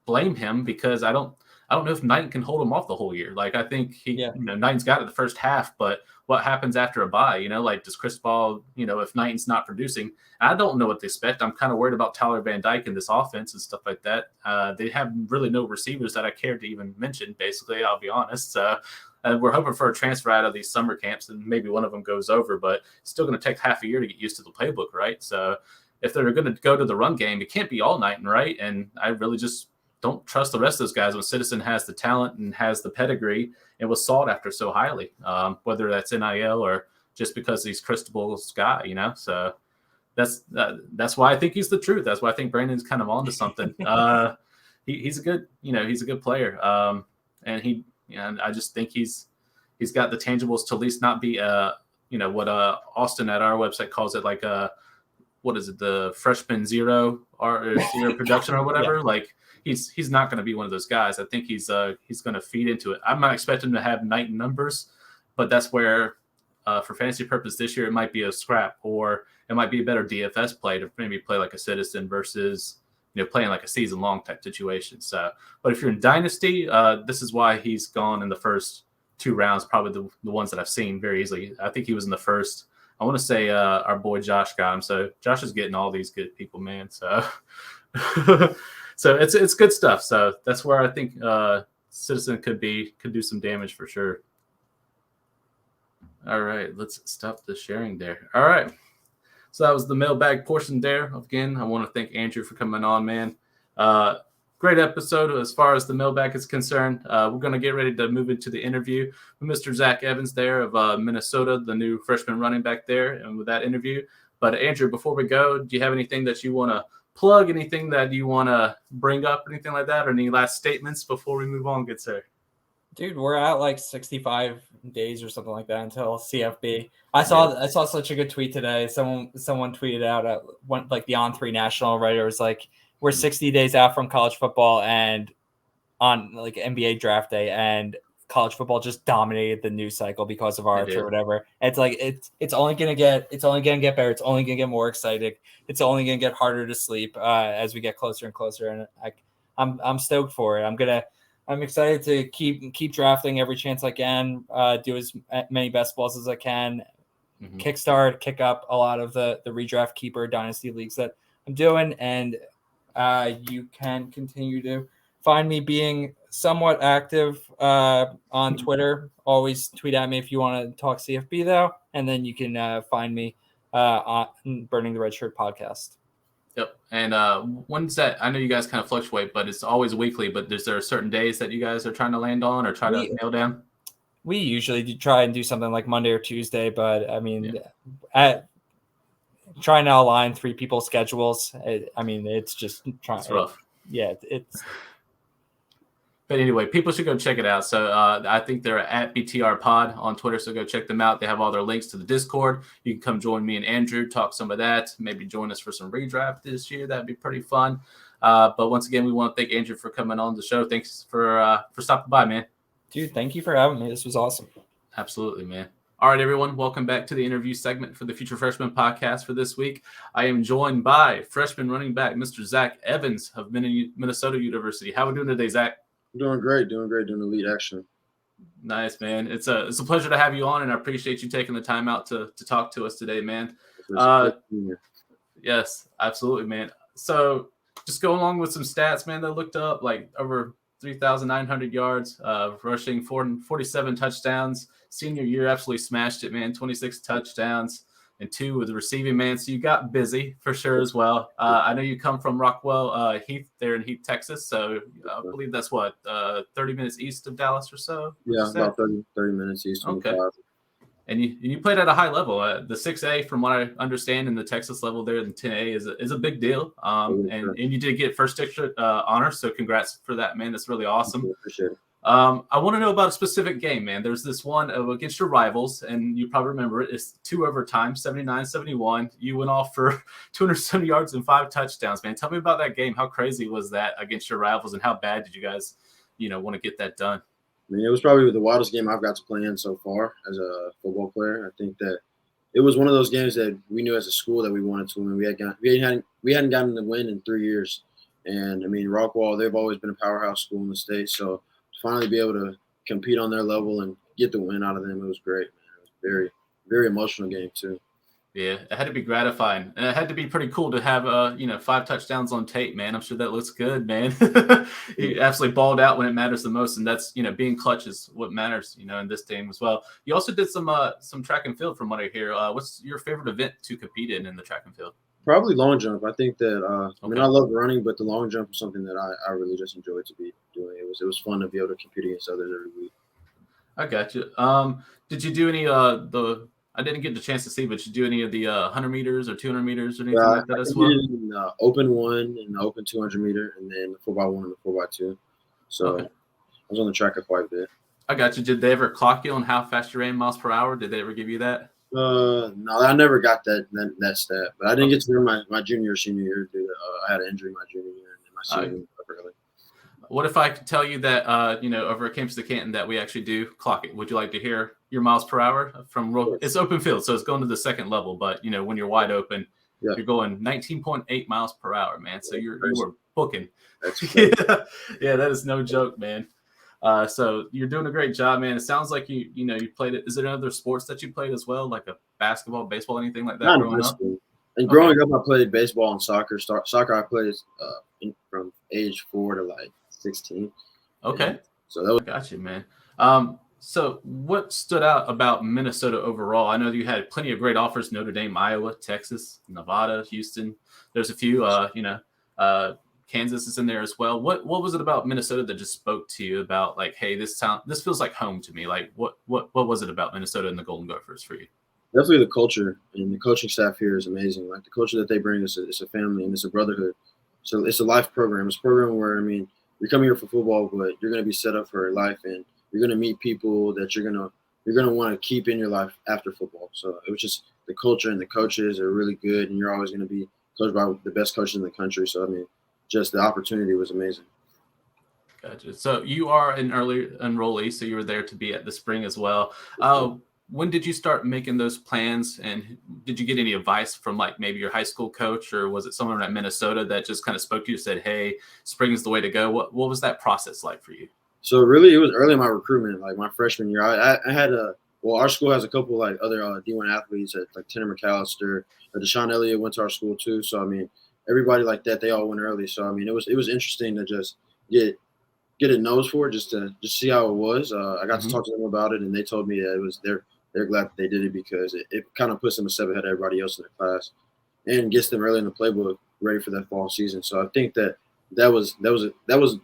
blame him because I don't know if Knighton can hold him off the whole year. Like I think Knighton's got it the first half, but what happens after a bye? Like does Cristobal, if Knighton's not producing, I don't know what to expect. I'm kind of worried about Tyler Van Dyke in this offense and stuff like that. They have really no receivers that I care to even mention. Basically, I'll be honest. We're hoping for a transfer out of these summer camps, and maybe one of them goes over, but it's still going to take half a year to get used to the playbook, right? So if they're going to go to the run game, it can't be all Knighton, right? And I really just don't trust the rest of those guys when Citizen has the talent and has the pedigree and was sought after so highly, whether that's NIL or just because he's Cristobal's guy, So that's why I think he's the truth. That's why I think Brandon's kind of onto something. He's a good player. And I just think he's got the tangibles to at least not be what Austin at our website calls it, like what is it, the freshman zero or zero production or whatever. Yeah. Like he's not going to be one of those guys. I think he's going to feed into it. I'm not expecting him to have Knighton numbers, but that's where for fantasy purpose this year it might be a scrap, or it might be a better DFS play to maybe play like a Citizen versus playing like a season-long type situation. So, but if you're in Dynasty, this is why he's gone in the first 2 rounds, probably the ones that I've seen very easily. I think he was in the first. I want to say our boy Josh got him. So Josh is getting all these good people, man. So, so it's good stuff. So that's where I think Citizen could do some damage for sure. All right, let's stop the sharing there. All right. So that was the mailbag portion there. Again, I want to thank Andrew for coming on, man. Great episode as far as the mailbag is concerned. We're going to get ready to move into the interview with Mr. Zach Evans there of Minnesota, the new freshman running back there, and with that interview. But Andrew, before we go, do you have anything that you want to plug, anything that you want to bring up, anything like that, or any last statements before we move on, good sir? Dude, we're at like 65 days or something like that until CFB. I saw such a good tweet today. Someone tweeted out like the On3 National writer was like, we're 60 days out from college football and on like NBA draft day, and college football just dominated the news cycle because of Arch or whatever. It's like it's only gonna get better. It's only gonna get more exciting. It's only gonna get harder to sleep as we get closer and closer. And I'm stoked for it. I'm excited to keep drafting every chance I can, do as many best balls as I can, kickstart, kick up a lot of the redraft keeper dynasty leagues that I'm doing. And you can continue to find me being somewhat active on Twitter. Always tweet at me if you want to talk CFB though. And then you can find me on Burning the Redshirt Podcast. Yep. And when's that? I know you guys kind of fluctuate, but it's always weekly. But is there certain days that you guys are trying to land on or try to nail down? We usually try and do something like Monday or Tuesday, but I mean, trying to align 3 people's schedules. It's just trying. It's rough. Yeah, it's. But anyway, people should go check it out. So I think they're at BTR Pod on Twitter. So go check them out. They have all their links to the Discord. You can come join me and Andrew, talk some of that. Maybe join us for some redraft this year. That'd be pretty fun. But once again, we want to thank Andrew for coming on the show. Thanks for stopping by, man. Dude, thank you for having me. This was awesome. Absolutely, man. All right, everyone. Welcome back to the interview segment for the Future Freshmen Podcast for this week. I am joined by freshman running back, Mr. Zach Evans of Minnesota University. How are we doing today, Zach? Doing great, doing elite action. Nice, man. It's a pleasure to have you on, and I appreciate you taking the time out to talk to us today, man. Yes, absolutely, man. So just go along with some stats, man, that looked up, like over 3,900 yards, rushing 47 touchdowns. Senior year, absolutely smashed it, man. 26 touchdowns and 2 with the receiving, man. So you got busy for sure as well. I know you come from Rockwell Heath there in Heath, Texas. So I believe that's 30 minutes east of Dallas or so? Yeah, about 30 minutes east. Okay. And you played at a high level. The 6A, from what I understand, in the Texas level there, the 10A is a big deal. And you did get first district honor, so congrats for that, man. That's really awesome. Appreciate it. I want to know about a specific game, man. There's this one against your rivals, and you probably remember it. It's 2 overtime, 79-71. You went off for 270 yards and 5 touchdowns, man. Tell me about that game. How crazy was that against your rivals, and how bad did you guys, want to get that done? I mean, it was probably the wildest game I've got to play in so far as a football player. I think that it was one of those games that we knew as a school that we wanted to win. We hadn't gotten the win in 3 years, and I mean, Rockwall, they've always been a powerhouse school in the state. So to finally be able to compete on their level and get the win out of them, it was great, man. It was very, very emotional game too. Yeah, it had to be gratifying, and it had to be pretty cool to have 5 touchdowns on tape, man. I'm sure that looks good, man. You absolutely balled out when it matters the most, and that's being clutch is what matters, in this game as well. You also did some track and field, from what I hear. What's your favorite event to compete in the track and field? Probably long jump. I think that I mean, I love running, but the long jump is something that I really just enjoyed to be doing. It was fun to be able to compete against others every week. I got you. Did you do any I didn't get the chance to see, but you do any of the 100 meters or 200 meters or anything like that as well? I open 1 and the open 200 meter, and then the 4x1 and the 4x2. So I was on the track quite a bit. I got you. Did they ever clock you on how fast you ran miles per hour? Did they ever give you that? No, I never got that stat, but I didn't get to run my junior or senior year. I had an injury my junior year, and then my senior year early. What if I could tell you that, over at Campus to Canton that we actually do clock it? Would you like to hear your miles per hour from it's open field, so it's going to the second level, but, when you're wide open, you're going 19.8 miles per hour, man. So you were booking. Yeah, that is no joke, man. So you're doing a great job, man. It sounds like you played it. Is there other sports that you played as well, like a basketball, baseball, anything like that? Not growing up. And growing up, I played baseball and soccer. Soccer, I played from age 4 to like 16. Okay. And so that was. Got you, man. So what stood out about Minnesota overall? I know you had plenty of great offers: Notre Dame, Iowa, Texas, Nevada, Houston. There's a few, Kansas is in there as well. What was it about Minnesota that just spoke to you about, like, hey, this feels like home to me? Like, what was it about Minnesota and the Golden Gophers for you? Definitely the culture, and the coaching staff here is amazing. Like, the culture that they bring is a family, and it's a brotherhood. So it's a life program. It's a program where, I mean, you're coming here for football, but you're going to be set up for life, and you're going to meet people that you're going to want to keep in your life after football. So it was just the culture, and the coaches are really good, and you're always going to be coached by the best coaches in the country. So, I mean, just the opportunity was amazing. Gotcha. So you are an early enrollee, so you were there to be at the spring as well. When did you start making those plans, and did you get any advice from, like, maybe your high school coach, or was it someone at Minnesota that just kind of spoke to you and said, hey, spring is the way to go? What was that process like for you? So really, it was early in my recruitment, like my freshman year. I had our school has a couple like other D1 athletes, like Tanner McAllister, Deshaun Elliott went to our school too. So I mean, everybody like that, they all went early. So I mean, it was interesting to just get a nose for it, just see how it was. I got to talk to them about it, and they told me that it was they're glad that they did it because it kind of puts them a step ahead of everybody else in their class, and gets them early in the playbook ready for that fall season. So I think that was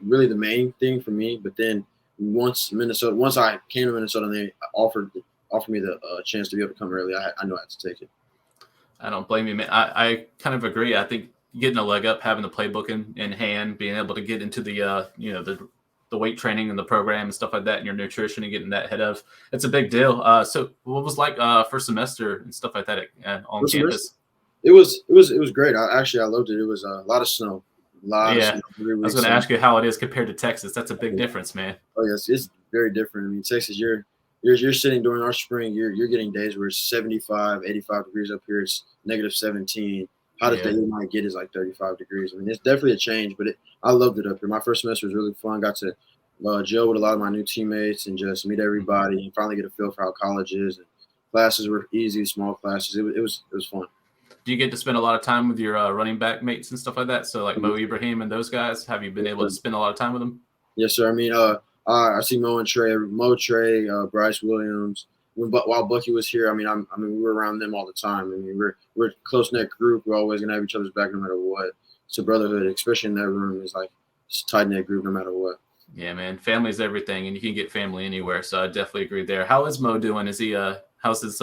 really the main thing for me. But then once I came to Minnesota and they offered me the chance to be able to come early, I knew I had to take it. I don't blame you, man. I kind of agree. I think getting a leg up, having the playbook in hand, being able to get into the the weight training and the program and stuff like that, and your nutrition and getting that ahead of. It's a big deal. So what was like first semester and stuff like that on First campus? semester? It was great. I loved it. It was a lot of snow. I was going to ask you how it is compared to Texas. That's a big difference, man. Oh yes, it's very different. I mean, Texas, you're sitting during our spring, you're getting days where it's 75, 85 degrees up here. It's negative 17. Hottest day you might get is like 35 degrees. I mean, it's definitely a change, but I loved it up here. My first semester was really fun. Got to gel with a lot of my new teammates and just meet everybody and finally get a feel for how college is. And classes were easy, small classes. It was fun. Do you get to spend a lot of time with your running back mates and stuff like that? So like Mo Ibrahim and those guys, have you been able to spend a lot of time with them? Yes, sir. I mean, I see Mo and Trey, Bryce Williams. While Bucky was here, I mean, we were around them all the time. I mean, we're a close-knit group. We're always gonna have each other's back no matter what. It's a brotherhood, especially in that room. It's a tight-knit group no matter what. Yeah, man. Family's everything, and you can get family anywhere. So I definitely agree there. How is Mo doing? Is he how's his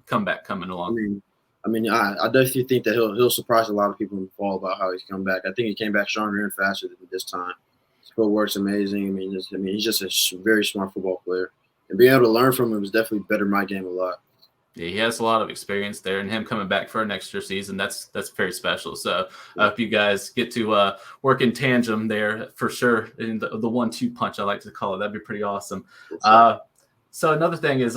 comeback coming along? I definitely think that he'll surprise a lot of people in the fall about how he's come back. I think he came back stronger and faster than this time. His footwork's amazing. I mean, he's just a very smart football player. And being able to learn from him has definitely bettered my game a lot. Yeah, he has a lot of experience there, and him coming back for an extra season, that's very special. So I hope you guys get to work in tandem there for sure. In the 1-2 punch, I like to call it. That'd be pretty awesome. So another thing is,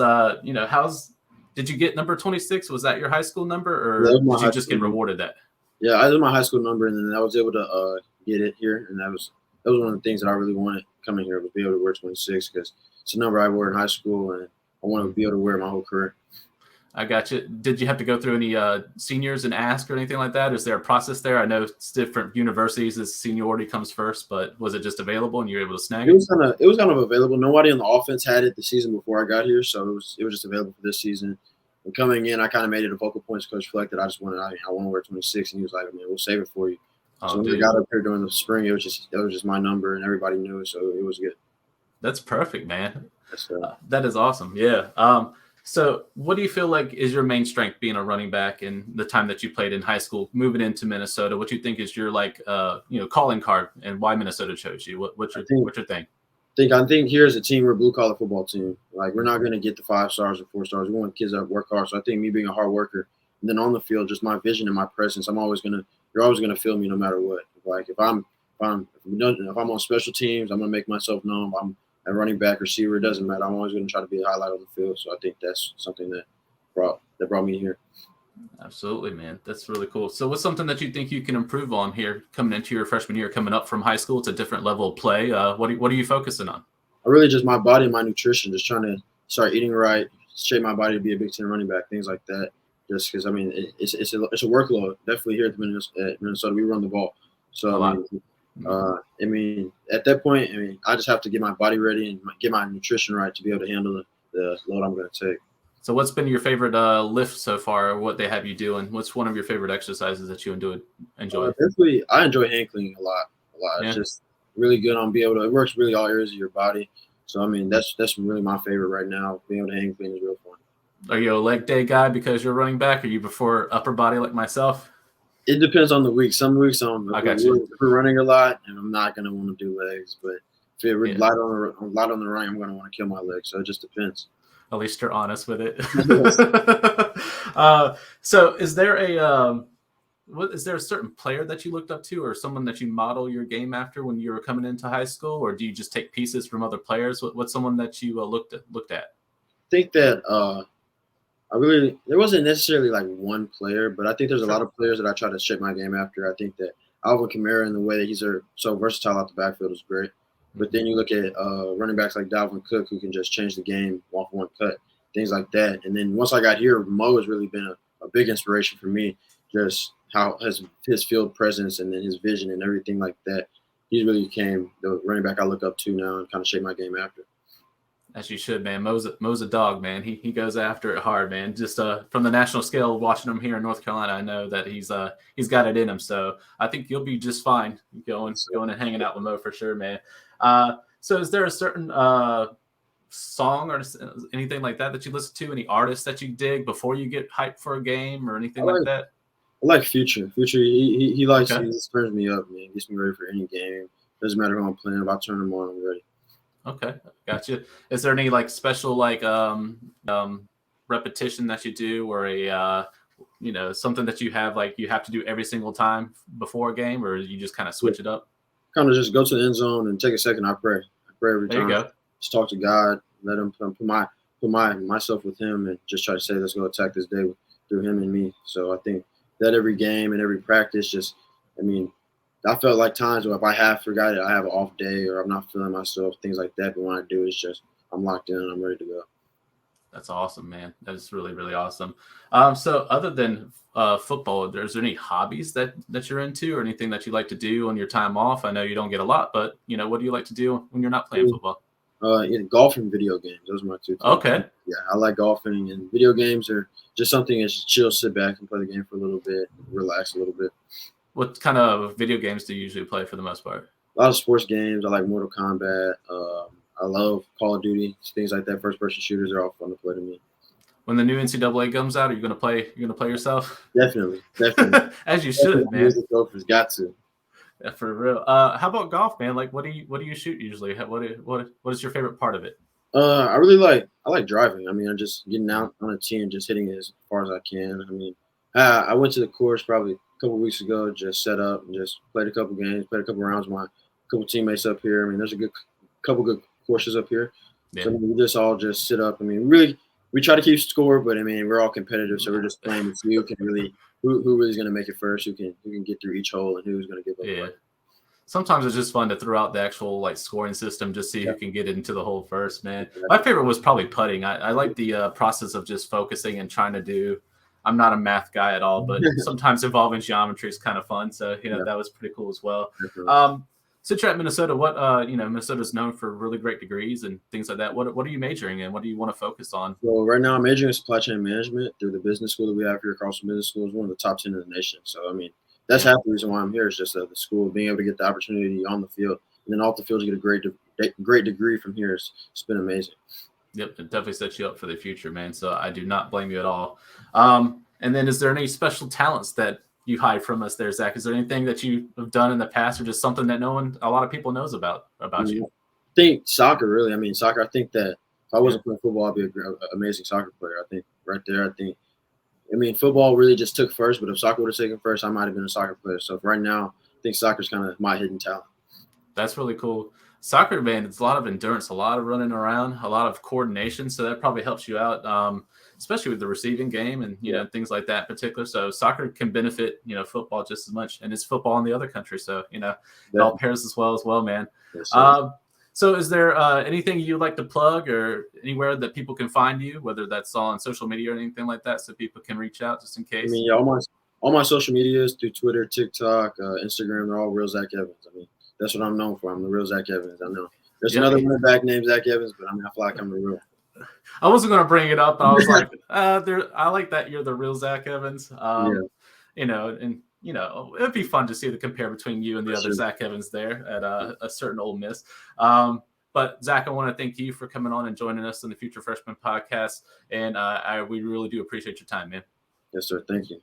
did you get number 26? Was that your high school number, or did you just get rewarded that? Yeah, I did my high school number, and then I was able to get it here, and that was one of the things that I really wanted coming here, was be able to wear 26, because it's a number I wore in high school, and I want to be able to wear my whole career. I got you. Did you have to go through any seniors and ask or anything like that? Is there a process there? I know it's different universities as seniority comes first, but was it just available and you were able to snag it? It was kind of available. Nobody on the offense had it the season before I got here, so it was just available for this season. And coming in, I kind of made it a focal point. Coach Fleck that I want to wear 26, and he was like, "Man, we'll save it for you." So when we got up here during the spring, it was just my number, and everybody knew it, so it was good. That's perfect, man. That is awesome. Yeah. So what do you feel like is your main strength being a running back in the time that you played in high school, moving into Minnesota? What do you think is your calling card, and why Minnesota chose you? What's your thing? I think here as a team, we're a blue collar football team. Like, we're not going to get the 5 stars or 4 stars. We want kids that work hard. So I think me being a hard worker, and then on the field, just my vision and my presence, you're always gonna feel me no matter what. Like, if I'm on special teams, I'm gonna make myself known. If I'm a running back, receiver, it doesn't matter. I'm always going to try to be a highlight on the field. So I think that's something that brought me here. Absolutely, man. That's really cool. So what's something that you think you can improve on here coming into your freshman year, coming up from high school? It's a different level of play. What are you focusing on? I really just my body and my nutrition, just trying to start eating right, shape my body to be a Big Ten running back, things like that. Just because, I mean, it's a workload. Definitely here at Minnesota, we run the ball. So, I mean, at that point, I just have to get my body ready and get my nutrition right to be able to handle the load I'm going to take. So what's been your favorite lift so far, or what they have you doing? What's one of your favorite exercises that you enjoy? Definitely, I enjoy hand cleaning a lot. Yeah. It's just really good on it works really all areas of your body. So, I mean, that's really my favorite right now. Being able to hand clean is real fun. Are you a leg day guy because you're running back? Are you before upper body like myself? It depends on the week. Some weeks if we're running a lot, and I'm not going to want to do legs. But if it's light on the run, I'm going to want to kill my legs. So it just depends. At least you're honest with it. So is there a certain player that you looked up to, or someone that you model your game after when you were coming into high school, or do you just take pieces from other players? What's someone that you looked at? I think that there wasn't necessarily like one player, but I think there's a lot of players that I try to shape my game after. I think that Alvin Kamara, and the way that he's so versatile out the backfield, is great. But then you look at running backs like Dalvin Cook, who can just change the game off one cut, things like that. And then once I got here, Mo has really been a big inspiration for me, just how his field presence and then his vision and everything like that. He really became the running back I look up to now and kind of shape my game after. As you should, man. Mo's a dog, man. He goes after it hard, man. Just from the national scale, watching him here in North Carolina, I know that he's got it in him. So I think you'll be just fine going and hanging out with Mo for sure, man. So is there a certain song or anything like that you listen to? Any artists that you dig before you get hyped for a game or anything like that? I like Future. Future, he likes he turns me up, man. Gets me ready for any game. Doesn't matter who I'm playing. If I turn them on, I'm ready. Okay, gotcha. Is there any like special like repetition that you do, or a something that you have like you have to do every single time before a game, or you just kind of switch it up? Kind of just go to the end zone and take a second. I pray. I pray every time. There you go. Just talk to God. Let him put myself with him, and just try to say, let's go attack this day through him and me. So I think that every game and every practice, I felt like times where if I have forgot it, I have an off day or I'm not feeling myself, things like that. But when I do, it's just I'm locked in and I'm ready to go. That's awesome, man. That is really, really awesome. So other than football, is there any hobbies that you're into or anything that you like to do on your time off? I know you don't get a lot, but what do you like to do when you're not playing football? Golf and video games. Those are my two things. Okay. Yeah, I like golfing, and video games are just something that's chill, sit back and play the game for a little bit, relax a little bit. What kind of video games do you usually play for the most part? A lot of sports games. I like Mortal Kombat. I love Call of Duty, things like that. First-person shooters are all fun to play to me. When the new NCAA comes out, are you gonna play? You're gonna play yourself? Definitely. As you should, man. Gophers got to. Yeah, for real. How about golf, man? Like, what do you shoot usually? What is your favorite part of it? I like driving. I'm just getting out on a tee and just hitting it as far as I can. I went to the course probably a couple of weeks ago, just set up and just played a couple games, played a couple rounds with my couple teammates up here. There's a couple good courses up here. Yeah. So we just all just sit up. Really, we try to keep score, but we're all competitive, so we're just playing to see who can really who really is going to make it first, who can get through each hole, and who's going to give up. Yeah. Sometimes it's just fun to throw out the actual like scoring system, just see who can get into the hole first, man. My favorite was probably putting. I like the process of just focusing and trying to do. I'm not a math guy at all, but sometimes involving geometry is kind of fun. So that was pretty cool as well. Since you're at Minnesota, what Minnesota's known for really great degrees and things like that. What are you majoring in? What do you want to focus on? Well, right now I'm majoring in supply chain management through the business school that we have here. Carlson Business School is one of the top 10 in the nation. So that's half the reason why I'm here is just the school being able to get the opportunity on the field, and then off the field to get a great degree from here. It's been amazing. Yep, it definitely sets you up for the future, man. So I do not blame you at all. And then is there any special talents that you hide from us there, Zach? Is there anything that you have done in the past or just something that a lot of people knows about you? I think soccer, really. Soccer, I think that if I wasn't playing football, I'd be an amazing soccer player. I think right there, football really just took first, but if soccer would have taken first, I might have been a soccer player. So right now, I think soccer's kind of my hidden talent. That's really cool. Soccer, man, it's a lot of endurance, a lot of running around, a lot of coordination. So that probably helps you out, especially with the receiving game and, things like that in particular. So soccer can benefit, football just as much. And it's football in the other country. So, it all pairs as well, man. Yes, so is there anything you'd like to plug or anywhere that people can find you, whether that's on social media or anything like that, so people can reach out just in case? All my social medias through Twitter, TikTok, Instagram, they're all real Zach Evans. That's what I'm known for. I'm the real Zach Evans. I know there's another running back named Zach Evans, but I feel like I'm the real. I wasn't going to bring it up, but I was like, I like that you're the real Zach Evans. It'd be fun to see the compare between you and the other Zach Evans there at a certain Ole Miss. But Zach, I want to thank you for coming on and joining us on the Future Freshmen Podcast. And we really do appreciate your time, man. Yes, sir. Thank you.